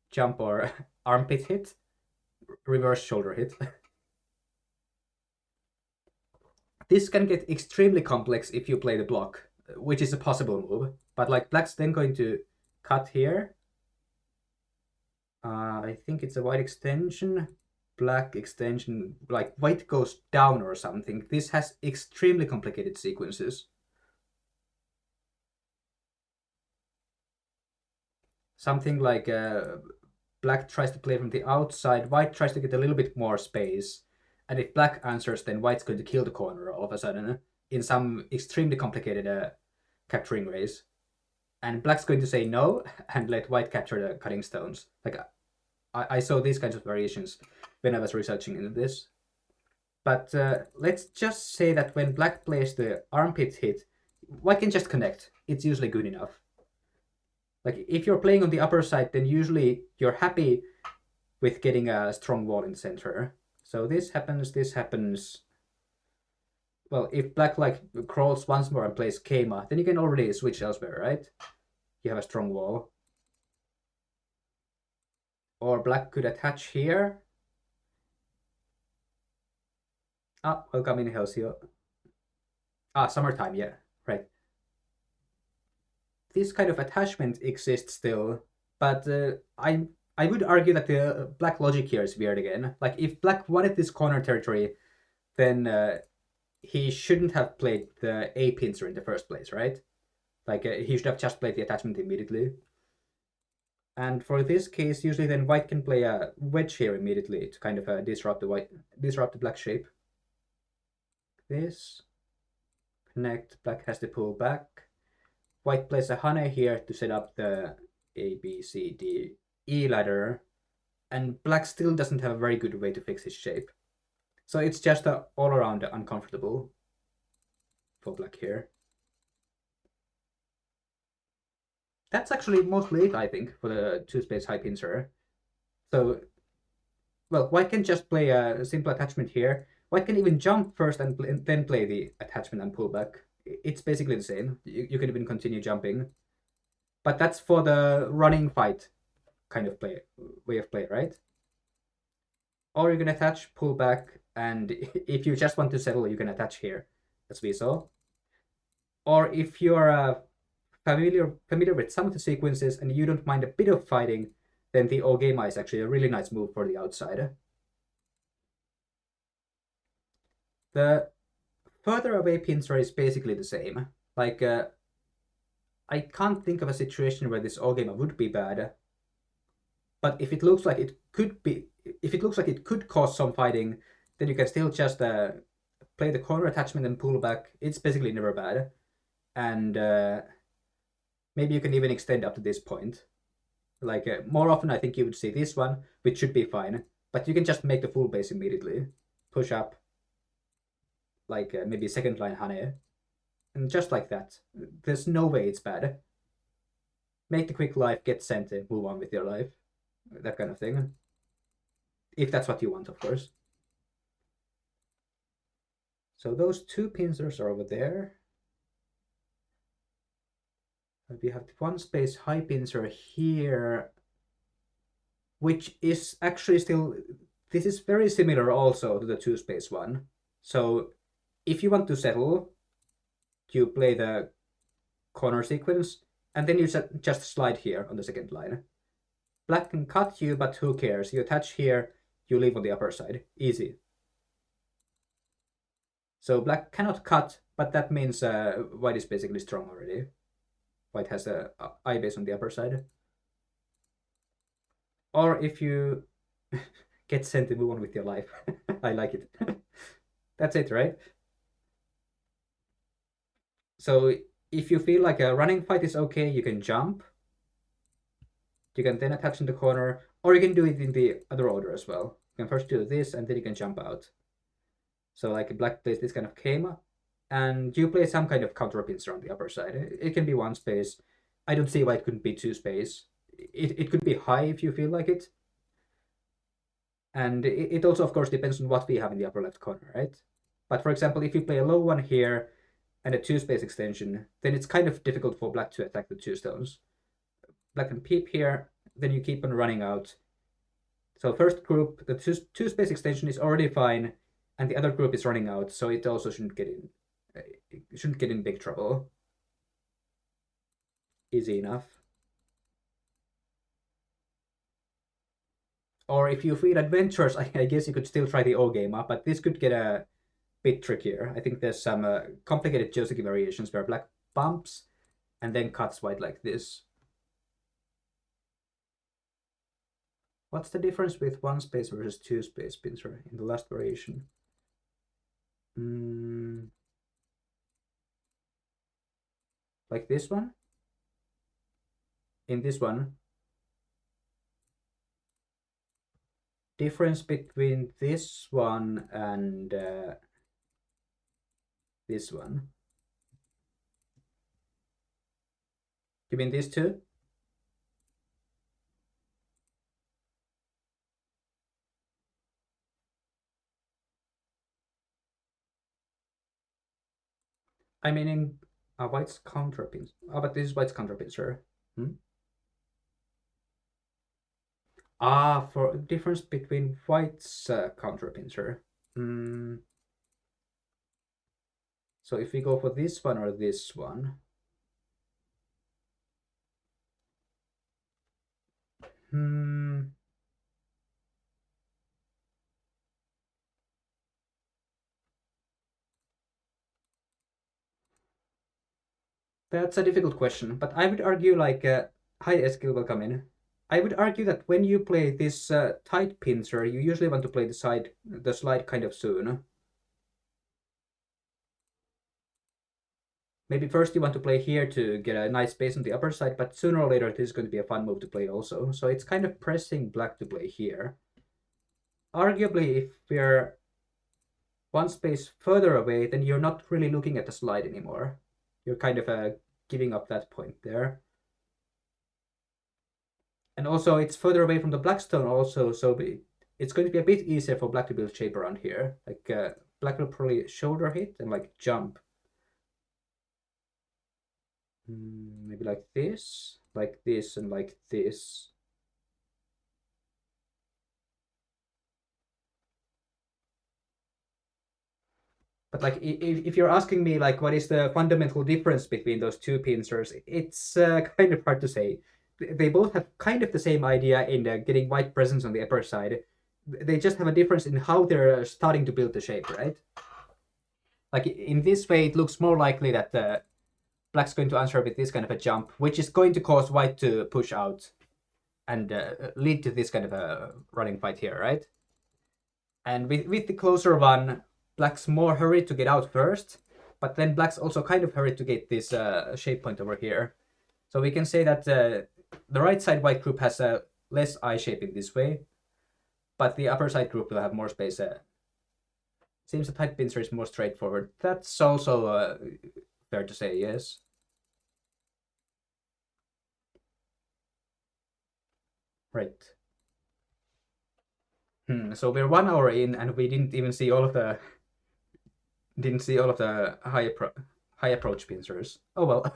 Jump or armpit hit, reverse shoulder hit. This can get extremely complex if you play the block, which is a possible move. But like black's then going to cut here. I think it's a white extension, black extension, like white goes down or something. This has extremely complicated sequences. Something like black tries to play from the outside, white tries to get a little bit more space. And if black answers, then white's going to kill the corner all of a sudden in some extremely complicated capturing race. And black's going to say no and let white capture the cutting stones. Like I saw these kinds of variations when I was researching into this. But let's just say that when black plays the armpit hit, white can just connect. It's usually good enough. Like if you're playing on the upper side, then usually you're happy with getting a strong wall in the center. So this happens. Well, if black like crawls once more and plays Keima, then you can already switch elsewhere, right? You have a strong wall. Or black could attach here. Ah, welcome in, Helsio. Ah, summertime, yeah, right. This kind of attachment exists still, but I would argue that the black logic here is weird again. Like if black wanted this corner territory, then he shouldn't have played the A pincer in the first place, right? Like he should have just played the attachment immediately. And for this case, usually then white can play a wedge here immediately to kind of disrupt the black shape. This connect, black has to pull back. White plays a Hane here to set up the A, B, C, D, E ladder, and black still doesn't have a very good way to fix his shape. So it's just all around uncomfortable for black here. That's actually mostly it, I think, for the two-space high pincer. So, well, white can just play a simple attachment here. White can even jump first and then play the attachment and pull back. It's basically the same. You can even continue jumping. But that's for the running fight kind of way of play, right? Or you can attach, pull back, and if you just want to settle, you can attach here, as we saw. Or if you're familiar with some of the sequences and you don't mind a bit of fighting, then the Ogema is actually a really nice move for the outsider. The further away pincer is basically the same. Like, I can't think of a situation where this Ogema would be bad. But if it looks like it could be, if it looks like it could cause some fighting, then you can still just play the corner attachment and pull back. It's basically never bad. And maybe you can even extend up to this point. Like more often I think you would see this one, which should be fine. But you can just make the full base immediately. Push up, like maybe second line Hane. And just like that. There's no way it's bad. Make the quick life, get sent, and move on with your life. That kind of thing. If that's what you want, of course. So those two pincers are over there. We have one space high pincer here, which is actually still, this is very similar also to the two space one. So if you want to settle, you play the corner sequence, and then you just slide here on the second line. Black can cut you, but who cares? You attach here, you leave on the upper side. Easy. So black cannot cut, but that means white is basically strong already. White has a eye base on the upper side. Or if you get sent to move on with your life. I like it. That's it, right? So if you feel like a running fight is okay, you can jump. You can then attach in the corner, or you can do it in the other order as well. You can first do this, and then you can jump out. So like black plays this kind of game, and you play some kind of counter pincer on the upper side. It can be one space. I don't see why it couldn't be two space. It could be high if you feel like it. And it also, of course, depends on what we have in the upper left corner, right? But for example, if you play a low one here and a two space extension, then it's kind of difficult for black to attack the two stones. Black can peep here, then you keep on running out. So first group, the two space extension is already fine, and the other group is running out, so it also shouldn't get in. It shouldn't get in big trouble. Easy enough. Or if you feel adventurous, I guess you could still try the O game up, but this could get a bit trickier. I think there's some complicated Joseki variations where black bumps and then cuts white like this. What's the difference with one space versus two space pincer in the last variation? Like this one? In this one? Difference between this one and this one? You mean these two? I mean in white's counter pincer. Oh, but this is white's counter pincer. For difference between white's counter pincer. So if we go for this one or this one. That's a difficult question, but I would argue like, hi Eskil, welcome in. I would argue that when you play this tight pincer, you usually want to play the slide kind of soon. Maybe first you want to play here to get a nice space on the upper side, but sooner or later this is going to be a fun move to play also. So it's kind of pressing black to play here. Arguably, if we're one space further away, then you're not really looking at the slide anymore. You're kind of giving up that point there. And also it's further away from the black stone also, so it's going to be a bit easier for black to build shape around here. Like black will probably shoulder hit and like jump. Maybe like this, and like this. But like, if you're asking me like what is the fundamental difference between those two pincers, it's kind of hard to say. They both have kind of the same idea in getting white presence on the upper side. They just have a difference in how they're starting to build the shape, right? Like in this way, it looks more likely that black's going to answer with this kind of a jump, which is going to cause white to push out and lead to this kind of a running fight here, right? And with the closer one, black's more hurried to get out first, but then black's also kind of hurried to get this shape point over here. So we can say that the right side white group has a less eye shape in this way, but the upper side group will have more space. Seems the tight pincer is more straightforward. That's also fair to say, yes. Right. So we're 1 hour in, and we didn't even see all of the high approach pincers. Oh well,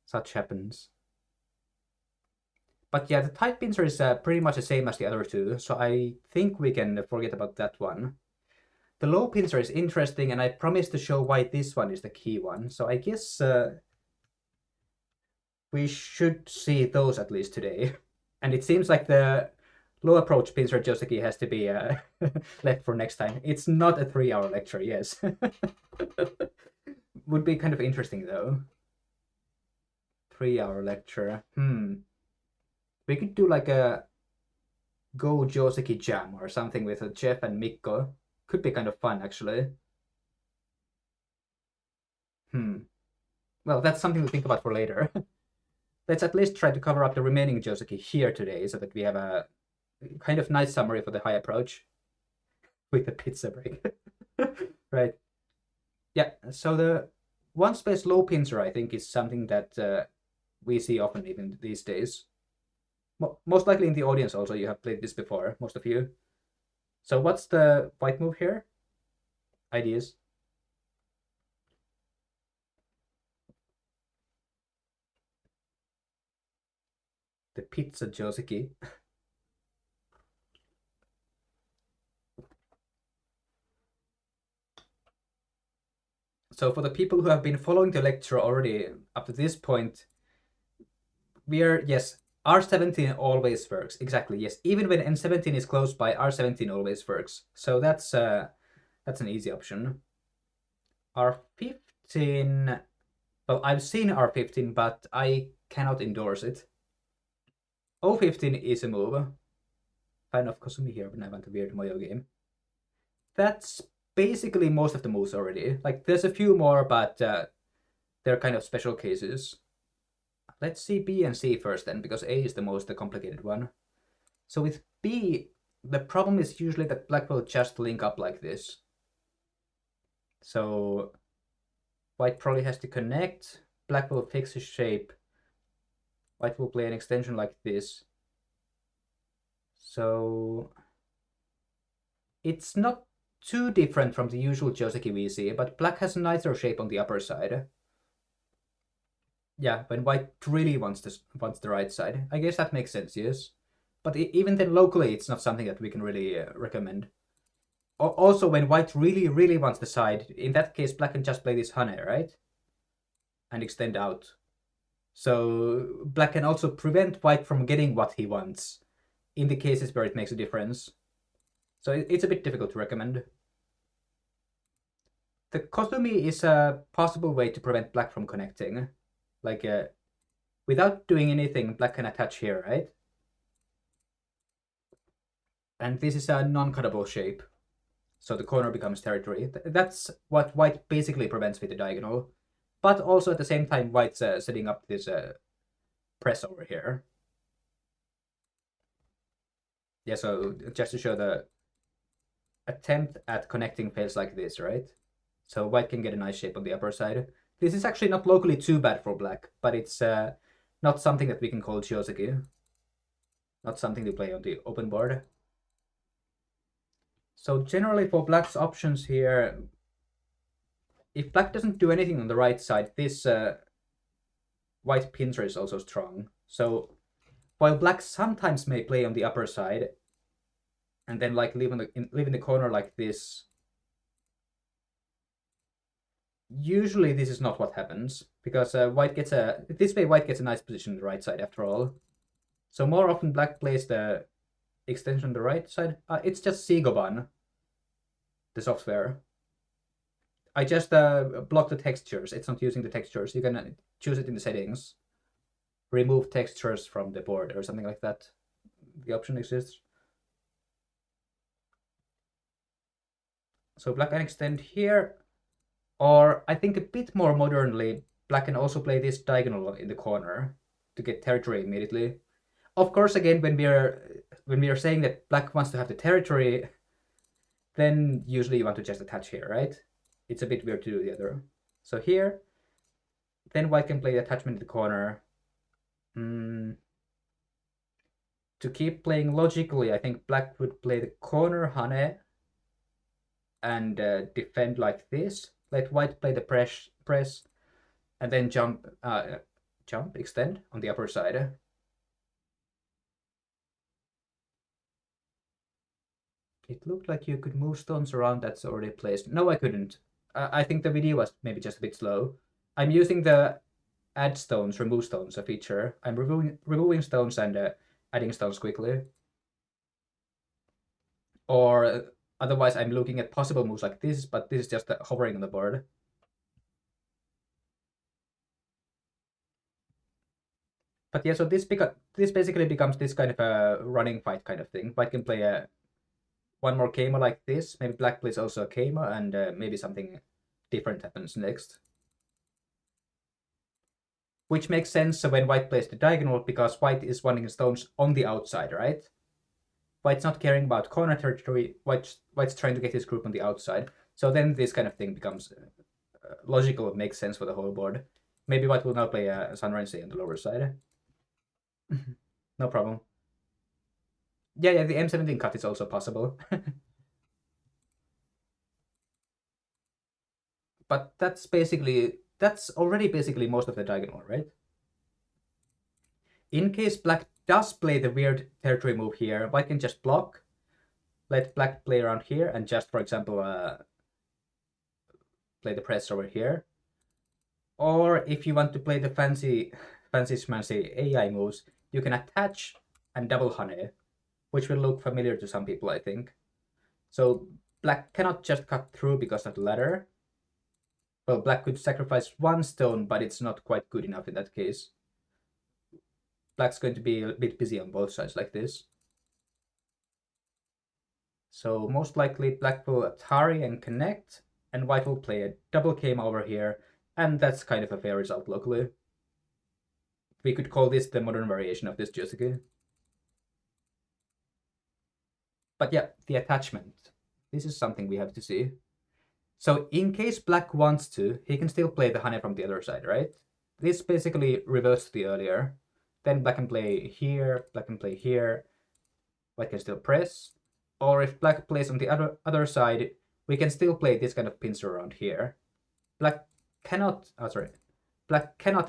such happens. But yeah, the tight pincer is pretty much the same as the other two, so I think we can forget about that one. The low pincer is interesting, and I promised to show why this one is the key one. So I guess we should see those at least today. And it seems like the low approach pincer Joseki has to be left for next time. It's not a 3-hour lecture, yes. Would be kind of interesting though. 3-hour lecture. We could do like a Go Joseki Jam or something with Jeff and Mikko. Could be kind of fun actually. Well, that's something to think about for later. Let's at least try to cover up the remaining Joseki here today so that we have a kind of nice summary for the high approach with the pizza break. Right. Yeah. So the one space low pincer, I think, is something that we see often even these days. Most likely in the audience also you have played this before, most of you. So what's the white move here? Ideas? The pizza Joseki. So for the people who have been following the lecture already up to this point, we are, yes, R17 always works. Exactly, yes. Even when N17 is close by, R17 always works. So that's an easy option. R15, well, I've seen R15, but I cannot endorse it. O15 is a move. Fan of Kosumi here when I want a weird Moyo game. That's basically most of the moves already. Like, there's a few more, but they're kind of special cases. Let's see B and C first then, because A is the most complicated one. So with B, the problem is usually that black will just link up like this. So white probably has to connect, black will fix his shape, white will play an extension like this. So it's not too different from the usual Joseki we see, but black has a nicer shape on the upper side. Yeah, when white really wants the right side. I guess that makes sense, yes. But even then, locally, it's not something that we can really recommend. Also, when white really, really wants the side, in that case, black can just play this Hane, right? And extend out. So black can also prevent white from getting what he wants in the cases where it makes a difference. So it's a bit difficult to recommend. The Kosumi is a possible way to prevent black from connecting. Like, without doing anything, black can attach here, right? And this is a non-cuttable shape. So the corner becomes territory. That's what white basically prevents with the diagonal. But also at the same time, white's setting up this press over here. Yeah, so just to show the attempt at connecting fails like this, right? So white can get a nice shape on the upper side. This is actually not locally too bad for black, but it's not something that we can call Joseki. Not something to play on the open board. So generally for black's options here, if black doesn't do anything on the right side, this white pincer is also strong. So while black sometimes may play on the upper side, and then like live in the corner like this, usually this is not what happens, because white gets this way white gets a nice position on the right side after all. So more often black plays the extension on the right side. It's just Sigoban, the software. I just block the textures. It's not using the textures. You can choose it in the settings. Remove textures from the board or something like that. The option exists. So black can extend here. Or I think a bit more modernly, black can also play this diagonal in the corner to get territory immediately. Of course, again, when we are saying that black wants to have the territory, then usually you want to just attach here, right? It's a bit weird to do the other. So here, then white can play the attachment in the corner. To keep playing logically, I think black would play the corner Hane and defend like this. Let white play the press, and then jump, extend on the upper side. It looked like you could move stones around that's already placed. No, I couldn't. I think the video was maybe just a bit slow. I'm using the add stones, remove stones, a feature. I'm removing stones and adding stones quickly. Or otherwise, I'm looking at possible moves like this, but this is just hovering on the board. But yeah, so this basically becomes this kind of a running fight kind of thing. White can play one more Keima like this. Maybe black plays also a Keima, and maybe something different happens next. Which makes sense when white plays the diagonal, because white is wanting stones on the outside, right? White's not caring about corner territory. White's trying to get his group on the outside. So then this kind of thing becomes logical, makes sense for the whole board. Maybe white will now play a Sunrise on the lower side. No problem. Yeah, the M17 cut is also possible. But that's already basically most of the diagonal, right? In case black does play the weird territory move here, white can just block, let black play around here, and just, for example, play the press over here. Or if you want to play the fancy schmancy AI moves, you can attach and double honey, which will look familiar to some people, I think. So black cannot just cut through because of the ladder. Well, black could sacrifice one stone, but it's not quite good enough in that case. Black's going to be a bit busy on both sides like this. So most likely black will Atari and connect, and white will play a double game over here, and that's kind of a fair result locally. We could call this the modern variation of this Joseki. But yeah, the attachment. This is something we have to see. So in case black wants to, he can still play the honey from the other side, right? This basically reverts the earlier. Then black can play here, black can play here. White can still press. Or if black plays on the other side, we can still play this kind of pincer around here. Black cannot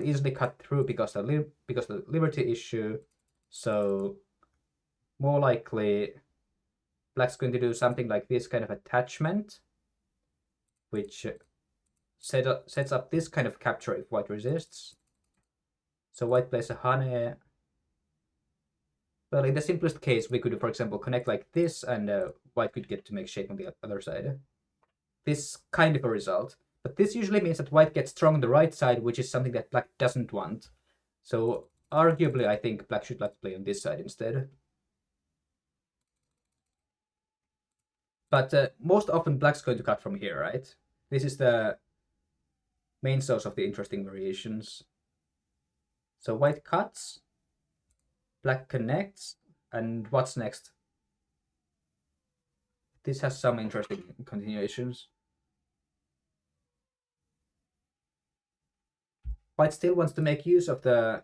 easily cut through because of the liberty issue. So more likely black's going to do something like this kind of attachment, which sets up this kind of capture if white resists. So white plays a honey. Well, in the simplest case, we could, for example, connect like this, and white could get to make shape on the other side. This kind of a result. But this usually means that white gets strong on the right side, which is something that black doesn't want. So arguably, I think black should like to play on this side instead. But most often, black's going to cut from here, right? This is the main source of the interesting variations. So white cuts, black connects, and what's next? This has some interesting continuations. White still wants to make use of the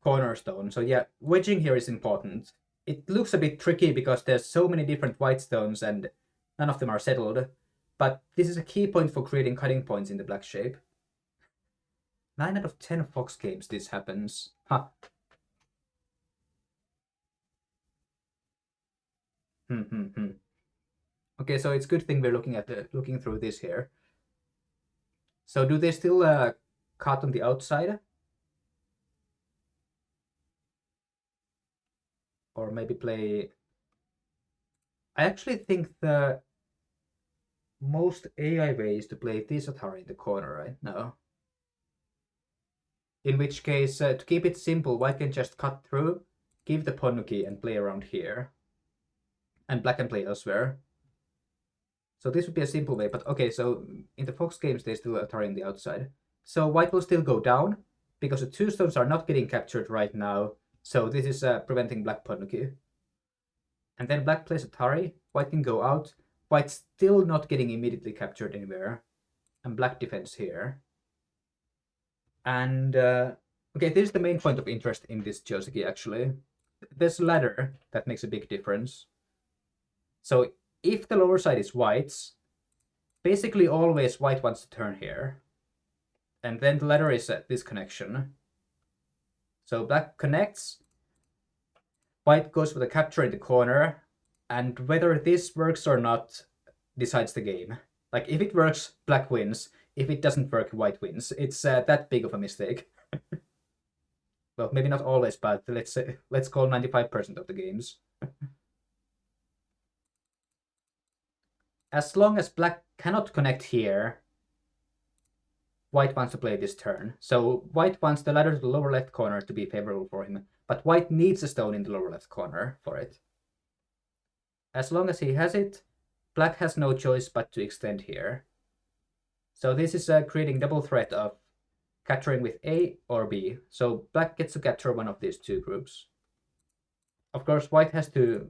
cornerstone. So yeah, wedging here is important. It looks a bit tricky because there's so many different white stones and none of them are settled. But this is a key point for creating cutting points in the black shape. 9 out of 10 Fox games this happens. Huh. Okay, so it's good thing we're looking through this here. So do they still cut on the outside? Or maybe play... I actually think the most AI way is to play this Atari in the corner, right? No. In which case, to keep it simple, white can just cut through, give the Ponnuki and play around here. And black can play elsewhere. So this would be a simple way, but okay, so in the Fox games, they still Atari on the outside. So white will still go down, because the two stones are not getting captured right now, so this is preventing black Ponnuki. And then black plays Atari, white can go out, white's still not getting immediately captured anywhere, and black defends here. And, okay, this is the main point of interest in this Joseki, actually. There's a ladder that makes a big difference. So if the lower side is white's, basically always white wants to turn here. And then the ladder is at this connection. So black connects, white goes for the capture in the corner, and whether this works or not decides the game. Like, if it works, black wins. If it doesn't work, white wins. It's that big of a mistake. Well, maybe not always, but let's call 95% of the games. As long as black cannot connect here, white wants to play this turn. So white wants the ladder to the lower left corner to be favorable for him, but white needs a stone in the lower left corner for it. As long as he has it, black has no choice but to extend here. So this is creating double threat of capturing with A or B. So black gets to capture one of these two groups. Of course, white has to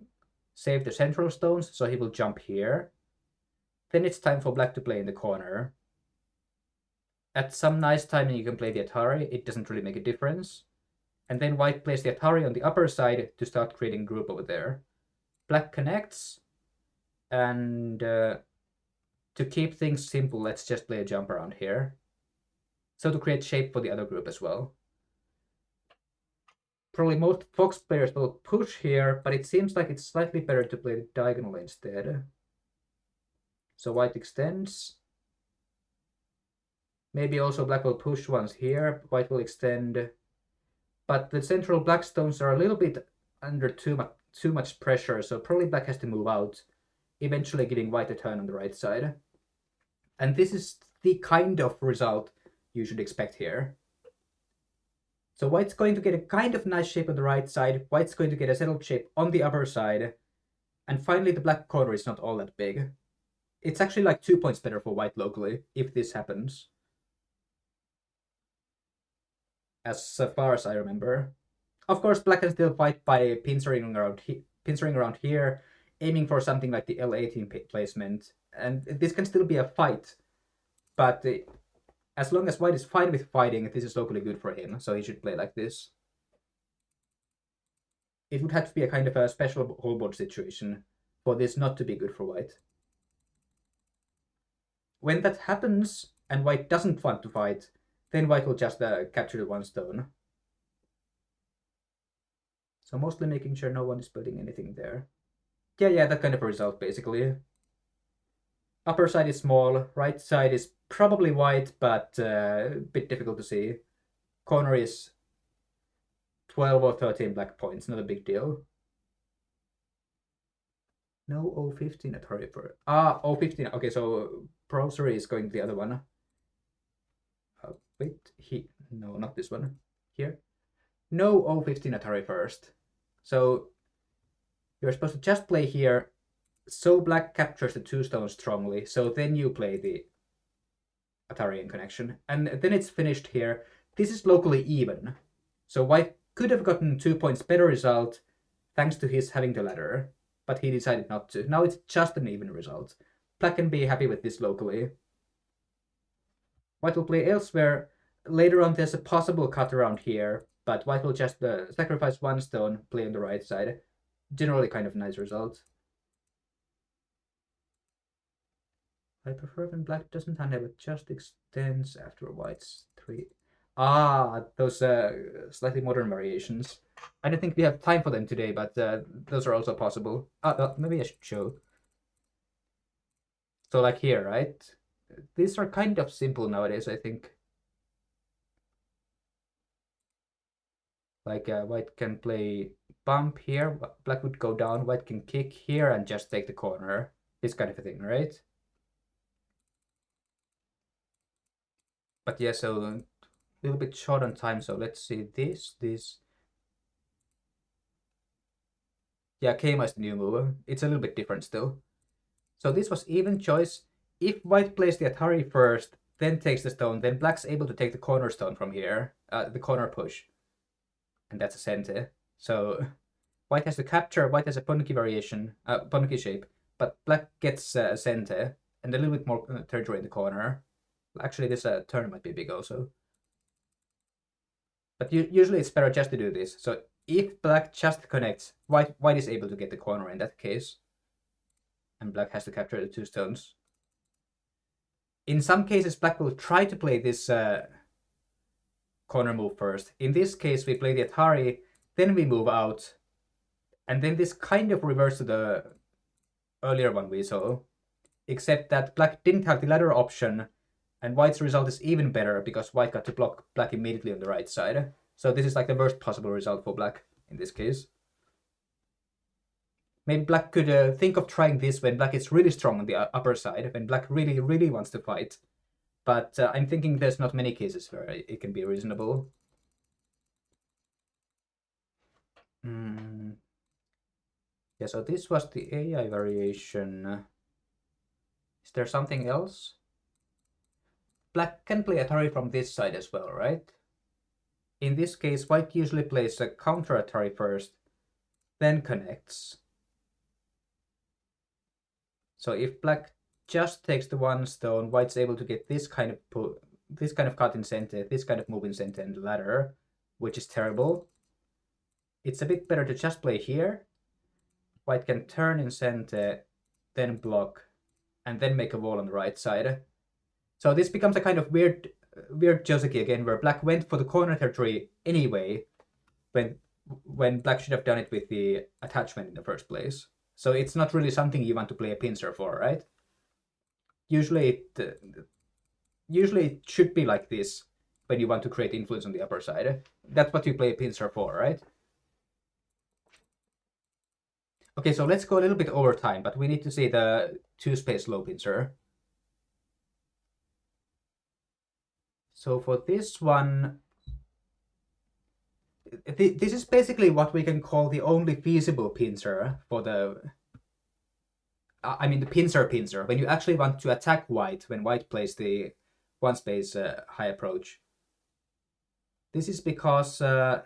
save the central stones, so he will jump here. Then it's time for black to play in the corner. At some nice timing, you can play the Atari. It doesn't really make a difference. And then white plays the Atari on the upper side to start creating group over there. Black connects, and to keep things simple, let's just play a jump around here. So to create shape for the other group as well. Probably most fox players will push here, but it seems like it's slightly better to play the diagonal instead. So white extends. Maybe also black will push once here, white will extend. But the central black stones are a little bit under too much pressure, so probably black has to move out, eventually giving white a turn on the right side. And this is the kind of result you should expect here. So white's going to get a kind of nice shape on the right side, white's going to get a settled shape on the upper side, and finally the black corner is not all that big. It's actually like 2 points better for white locally, if this happens. As far as I remember. Of course, black can still fight by pincering around here, aiming for something like the L18 placement, and this can still be a fight, but as long as white is fine with fighting, this is locally good for him, so he should play like this. It would have to be a kind of a special whole board situation for this not to be good for white. When that happens, and white doesn't want to fight, then white will just capture the one stone. So mostly making sure no one is building anything there. Yeah, that kind of a result, basically. Upper side is small, right side is probably white, but a bit difficult to see. Corner is 12 or 13 black points, not a big deal. No O15 at Harry-Potter. O15. Okay, so Browsery is going to the other one. Wait, no, not this one. Here. No O15 at Harry first. So you're supposed to just play here, so black captures the two stones strongly, so then you play the Atarian connection, and then it's finished here. This is locally even, so white could have gotten 2 points better result thanks to his having the ladder, but he decided not to. Now it's just an even result. Black can be happy with this locally. White will play elsewhere. Later on there's a possible cut around here, but white will just sacrifice one stone, play on the right side. Generally kind of nice result. I prefer when black doesn't hand it just extends after white's 3. Those slightly modern variations. I don't think we have time for them today, but those are also possible. Maybe I should show. So like here, right? These are kind of simple nowadays, I think. Like white can play bump here, black would go down, white can kick here and just take the corner. This kind of a thing, right? But yeah, so a little bit short on time, so let's see this. Yeah, Keima is the new move. It's a little bit different still. So this was even choice. If white plays the Atari first, then takes the stone, then black's able to take the cornerstone from here, the corner push. And that's a center. So white has to capture, white has a punky variation, punky shape, but black gets a center and a little bit more territory in the corner. Actually, this turn might be big also. But usually it's better just to do this. So if black just connects, white is able to get the corner in that case. And black has to capture the two stones. In some cases, black will try to play this corner move first. In this case, we play the Atari, then we move out. And then this kind of reverts to the earlier one we saw. Except that black didn't have the ladder option, and white's result is even better because white got to block black immediately on the right side. So this is like the worst possible result for black in this case. Maybe black could think of trying this when black is really strong on the upper side, when black really, really wants to fight. But I'm thinking there's not many cases where it can be reasonable. Yeah, so this was the AI variation. Is there something else? Black can play Atari from this side as well, right? In this case, white usually plays a counter Atari first, then connects. So if black just takes the one stone, white's able to get this kind of cut in center, this kind of move in center and ladder, which is terrible. It's a bit better to just play here. White can turn in center, then block, and then make a wall on the right side. So this becomes a kind of weird Joseki again, where black went for the corner territory anyway, when black should have done it with the attachment in the first place. So it's not really something you want to play a pincer for, right? Usually it should be like this when you want to create influence on the upper side. That's what you play a pincer for, right? Okay, so let's go a little bit over time, but we need to see the 2-space low pincer. So for this one, this is basically what we can call the only feasible pincer for the... I mean the pincer, when you actually want to attack white, when white plays the 1-space high approach. This is because... well,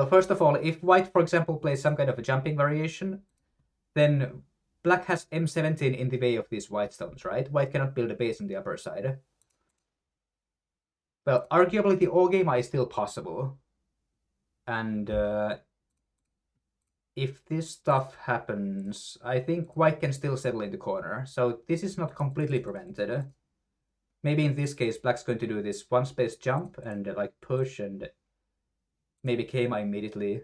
first of all, if white, for example, plays some kind of a jumping variation, then black has M17 in the way of these white stones, right? White cannot build a base on the upper side. Well, arguably the O-game is still possible. And if this stuff happens, I think white can still settle in the corner. So this is not completely prevented. Maybe in this case, black's going to do this 1-space jump and like push and maybe Keima immediately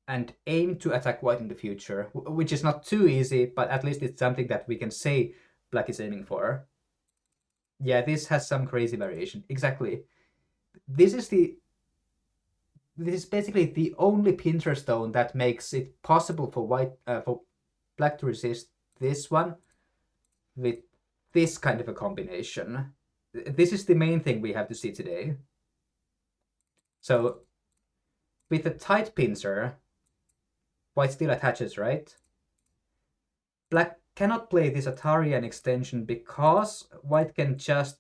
and aim to attack white in the future, which is not too easy, but at least it's something that we can say black is aiming for. Yeah, this has some crazy variation. Exactly. This is basically the only pincer stone that makes it possible for black to resist this one with this kind of a combination. This is the main thing we have to see today. So with the tight pincer, white still attaches, right? Black cannot play this Atarian extension because white can just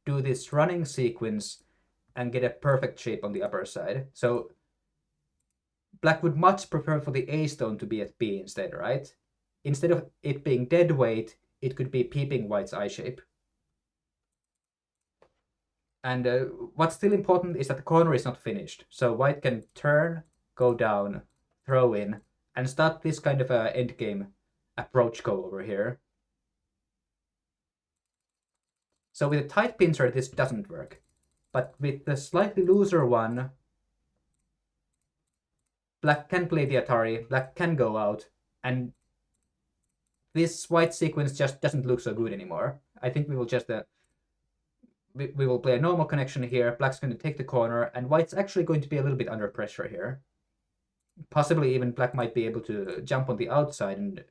do this running sequence and get a perfect shape on the upper side. So black would much prefer for the A stone to be at B instead, right? Instead of it being dead weight, it could be peeping white's I shape. And what's still important is that the corner is not finished. So white can turn, go down, throw in, and start this kind of a endgame approach go over here. So with a tight pincer, this doesn't work. But with the slightly looser one, black can play the Atari, black can go out, and this white sequence just doesn't look so good anymore. I think we will just... we will play a normal connection here, black's going to take the corner, and white's actually going to be a little bit under pressure here. Possibly even black might be able to jump on the outside and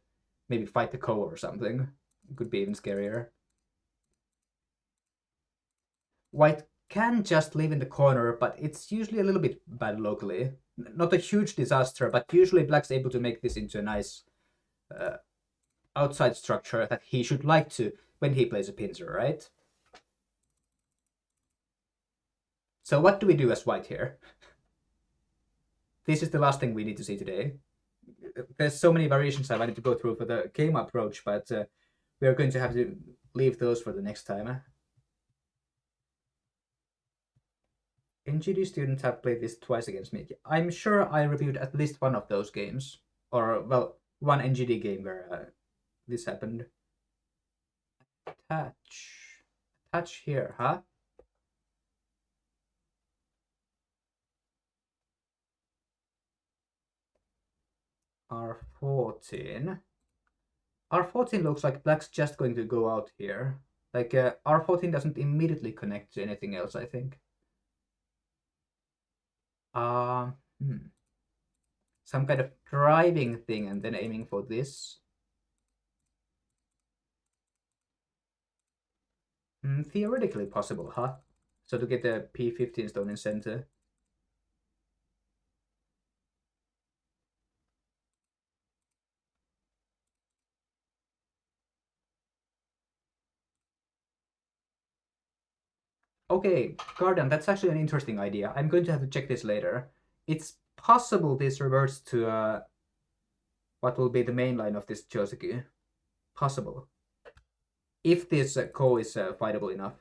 maybe fight the Ko or something. It could be even scarier. White can just live in the corner, but it's usually a little bit bad locally. Not a huge disaster, but usually black's able to make this into a nice outside structure that he should like to when he plays a pincer, right? So what do we do as white here? This is the last thing we need to see today. There's so many variations I wanted to go through for the game approach, but we are going to have to leave those for the next time. NGD students have played this twice against me. I'm sure I reviewed at least one of those games. Or, well, one NGD game where this happened. Attach here, huh? R14. R14 looks like black's just going to go out here. Like, R14 doesn't immediately connect to anything else, I think. Some kind of driving thing and then aiming for this. Theoretically possible, huh? So to get the P15 stone in center. Okay, Garden, that's actually an interesting idea. I'm going to have to check this later. It's possible this reverts to what will be the main line of this Joseki. possible. If this ko is fightable enough.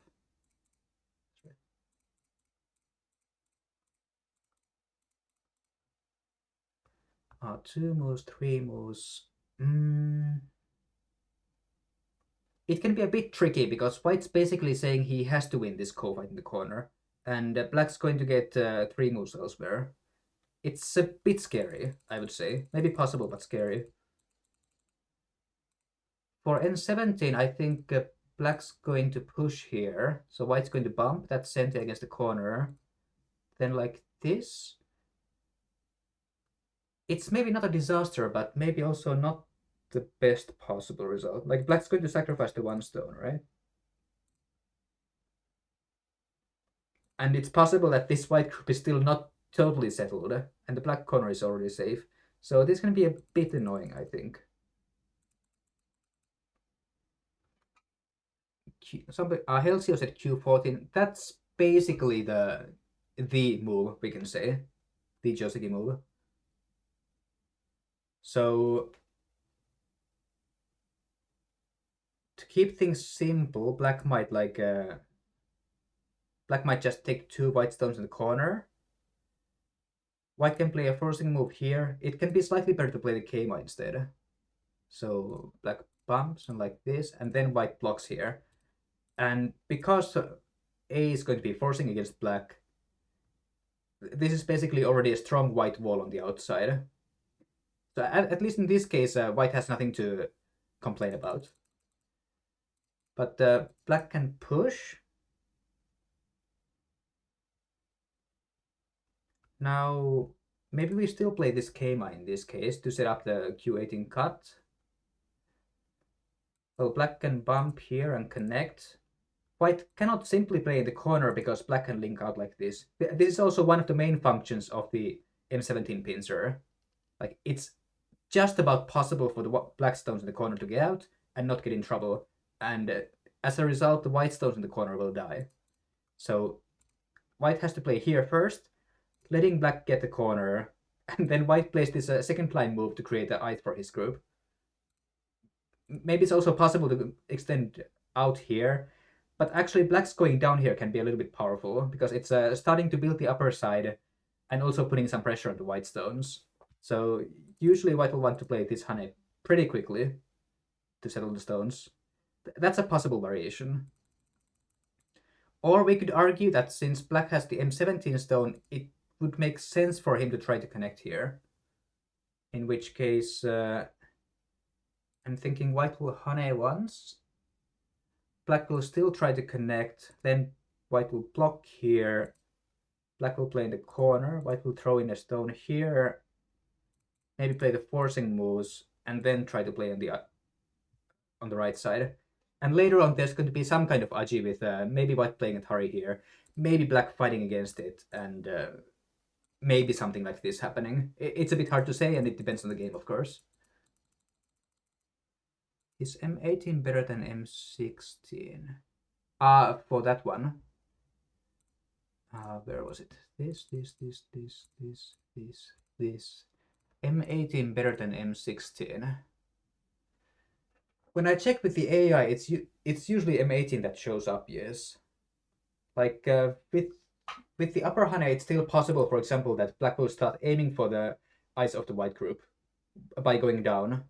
2 moves, 3 moves. It can be a bit tricky because white's basically saying he has to win this ko fight in the corner. And black's going to get 3 moves elsewhere. It's a bit scary, I would say. Maybe possible, but scary. For n17, I think black's going to push here. So white's going to bump that center against the corner. Then like this. It's maybe not a disaster, but maybe also not the best possible result. Like black's going to sacrifice the 1 stone, right? And it's possible that this white group is still not totally settled, and the black corner is already safe. So this can be a bit annoying, I think. Somebody, Helsio said Q14. That's basically the move, we can say. The Joseki move. So to keep things simple, black might just take 2 white stones in the corner. White can play a forcing move here. It can be slightly better to play the Keima instead. So black bumps and like this, and then white blocks here. And because A is going to be forcing against black, this is basically already a strong white wall on the outside. So at least in this case, white has nothing to complain about. But black can push. Now, maybe we still play this Keima in this case to set up the Q18 cut. Well, black can bump here and connect. White cannot simply play in the corner because black can link out like this. This is also one of the main functions of the M17 pincer. Like, it's just about possible for the black stones in the corner to get out and not get in trouble. And as a result, the white stones in the corner will die. So white has to play here first, letting black get the corner, and then white plays this second line move to create an ith for his group. Maybe it's also possible to extend out here, but actually black's going down here can be a little bit powerful because it's starting to build the upper side and also putting some pressure on the white stones. So usually white will want to play this Hane pretty quickly to settle the stones. That's a possible variation. Or we could argue that since black has the M17 stone, it would make sense for him to try to connect here. In which case, I'm thinking white will Hane once. Black will still try to connect. Then white will block here. Black will play in the corner. White will throw in a stone here. Maybe play the forcing moves and then try to play on the right side. And later on, there's going to be some kind of aji with maybe white playing at Hari here, maybe black fighting against it, and maybe something like this happening. It's a bit hard to say, and it depends on the game, of course. Is M18 better than M16? For that one. Where was it? This. M18 better than M16. When I check with the AI, it's usually M18 that shows up, yes. Like with the upper Hane, it's still possible, for example, that black will start aiming for the eyes of the white group by going down.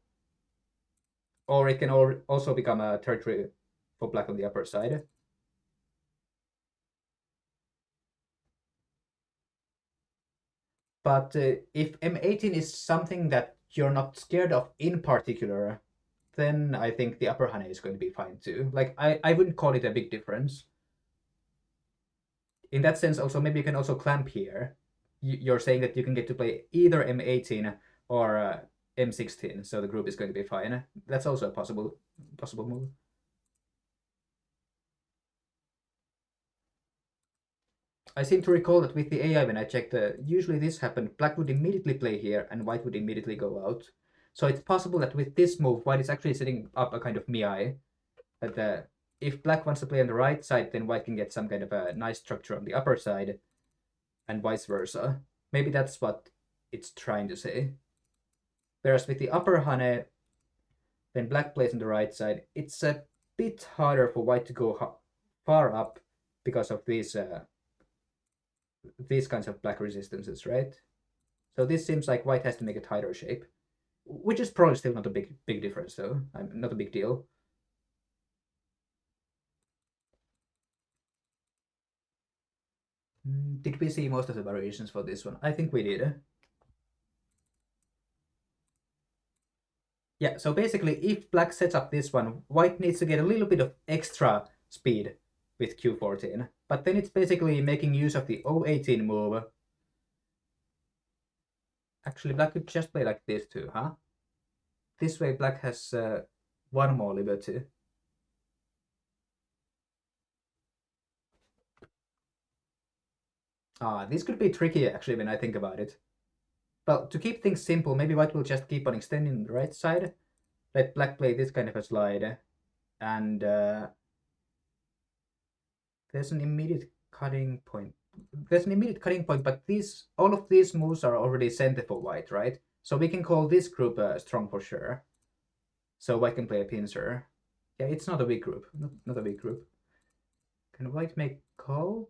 Or it can also become a territory for black on the upper side. But if M18 is something that you're not scared of in particular, then I think the upper Hane is going to be fine too. Like, I wouldn't call it a big difference. In that sense, also, maybe you can also clamp here. You're saying that you can get to play either M18 or M16, so the group is going to be fine. That's also a possible move. I seem to recall that with the AI, when I checked, usually this happened, black would immediately play here and white would immediately go out. So it's possible that with this move, white is actually setting up a kind of miai. That if black wants to play on the right side, then white can get some kind of a nice structure on the upper side, and vice versa. Maybe that's what it's trying to say. Whereas with the upper Hane, Then black plays on the right side. It's a bit harder for white to go far up because of these kinds of black resistances, right? So this seems like white has to make a tighter shape, which is probably still not a big difference, though. Not a big deal. Did we see most of the variations for this one? I think we did. Yeah, so basically, if black sets up this one, white needs to get a little bit of extra speed with Q14. But then it's basically making use of the O18 move. Actually, black could just play like this too, huh? This way, black has one more liberty. This could be tricky, actually, when I think about it. Well, to keep things simple, maybe white will just keep on extending the right side. Let black play this kind of a slide. And there's an immediate cutting point. There's an immediate cutting point, but all of these moves are already center for white, right? So we can call this group strong for sure. So white can play a pincer. Yeah, it's not a weak group. Not a weak group. Can white make call?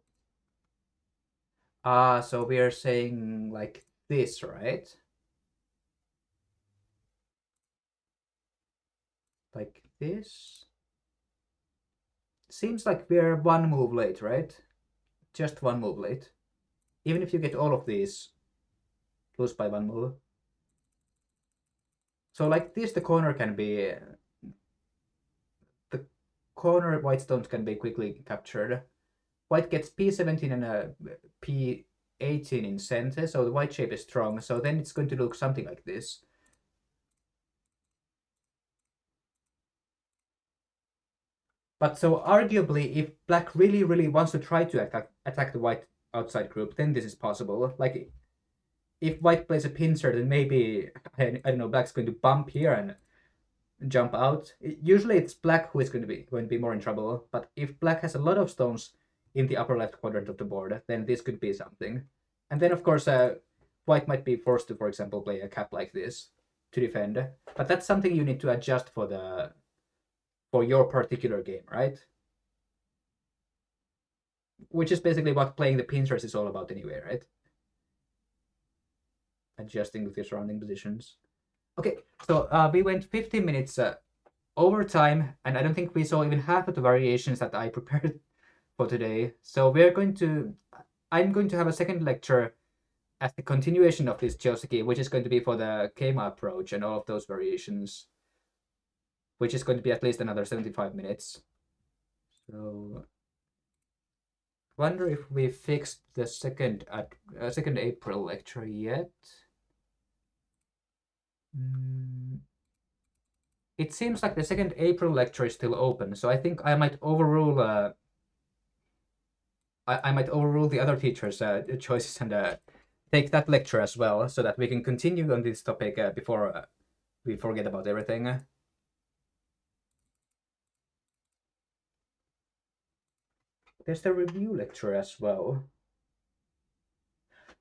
So we are saying like this, right? Like this. Seems like we're one move late, right? Just one move late. Even if you get all of these, lose by one move. So like this, the corner can be... The corner white stones can be quickly captured. White gets P17 and a P18 in center, so the white shape is strong. So then it's going to look something like this. But so arguably, if black really wants to try to attack the white outside group, then this is possible. Like if white plays a pincer, then maybe I don't know, black's going to bump here and jump out. Usually it's black who is going to be more in trouble. But if black has a lot of stones in the upper left quadrant of the board, then this could be something. And then of course, white might be forced to, for example, play a cap like this to defend. But that's something you need to adjust for your particular game, right? Which is basically what playing the pincers is all about anyway, right? Adjusting with your surrounding positions. Okay, so we went 15 minutes over time, and I don't think we saw even half of the variations that I prepared for today. So I'm going to have a second lecture as the continuation of this Joseki, which is going to be for the Keima approach and all of those variations, which is going to be at least another 75 minutes. So wonder if we fixed the second April lecture yet. It seems like the 2nd April lecture is still open, so I think I might overrule I might overrule the other teachers' choices and take that lecture as well, so that we can continue on this topic before we forget about everything. There's the review lecture as well.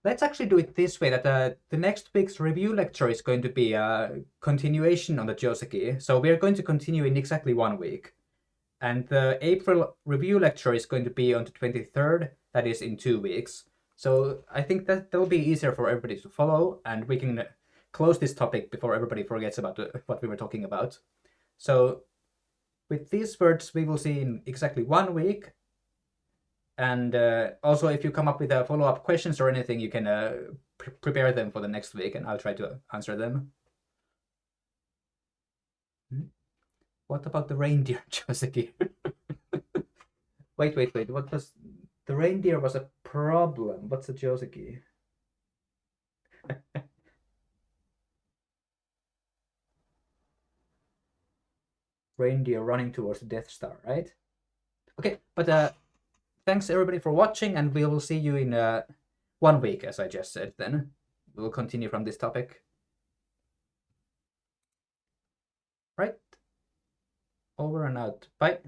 Let's actually do it this way, that the next week's review lecture is going to be a continuation on the Joseki. So we're going to continue in exactly 1 week. And the April review lecture is going to be on the 23rd, that is in 2 weeks. So I think that'll be easier for everybody to follow, and we can close this topic before everybody forgets about what we were talking about. So with these words, we will see in exactly 1 week. And also, if you come up with follow-up questions or anything, you can prepare them for the next week, and I'll try to answer them. What about the reindeer, Joseki? Wait. What was the reindeer was a problem? What's a Joseki? Reindeer running towards the Death Star, right? Okay, but thanks everybody for watching, and we will see you in 1 week, as I just said. Then we'll continue from this topic. Right. Over and out. Bye.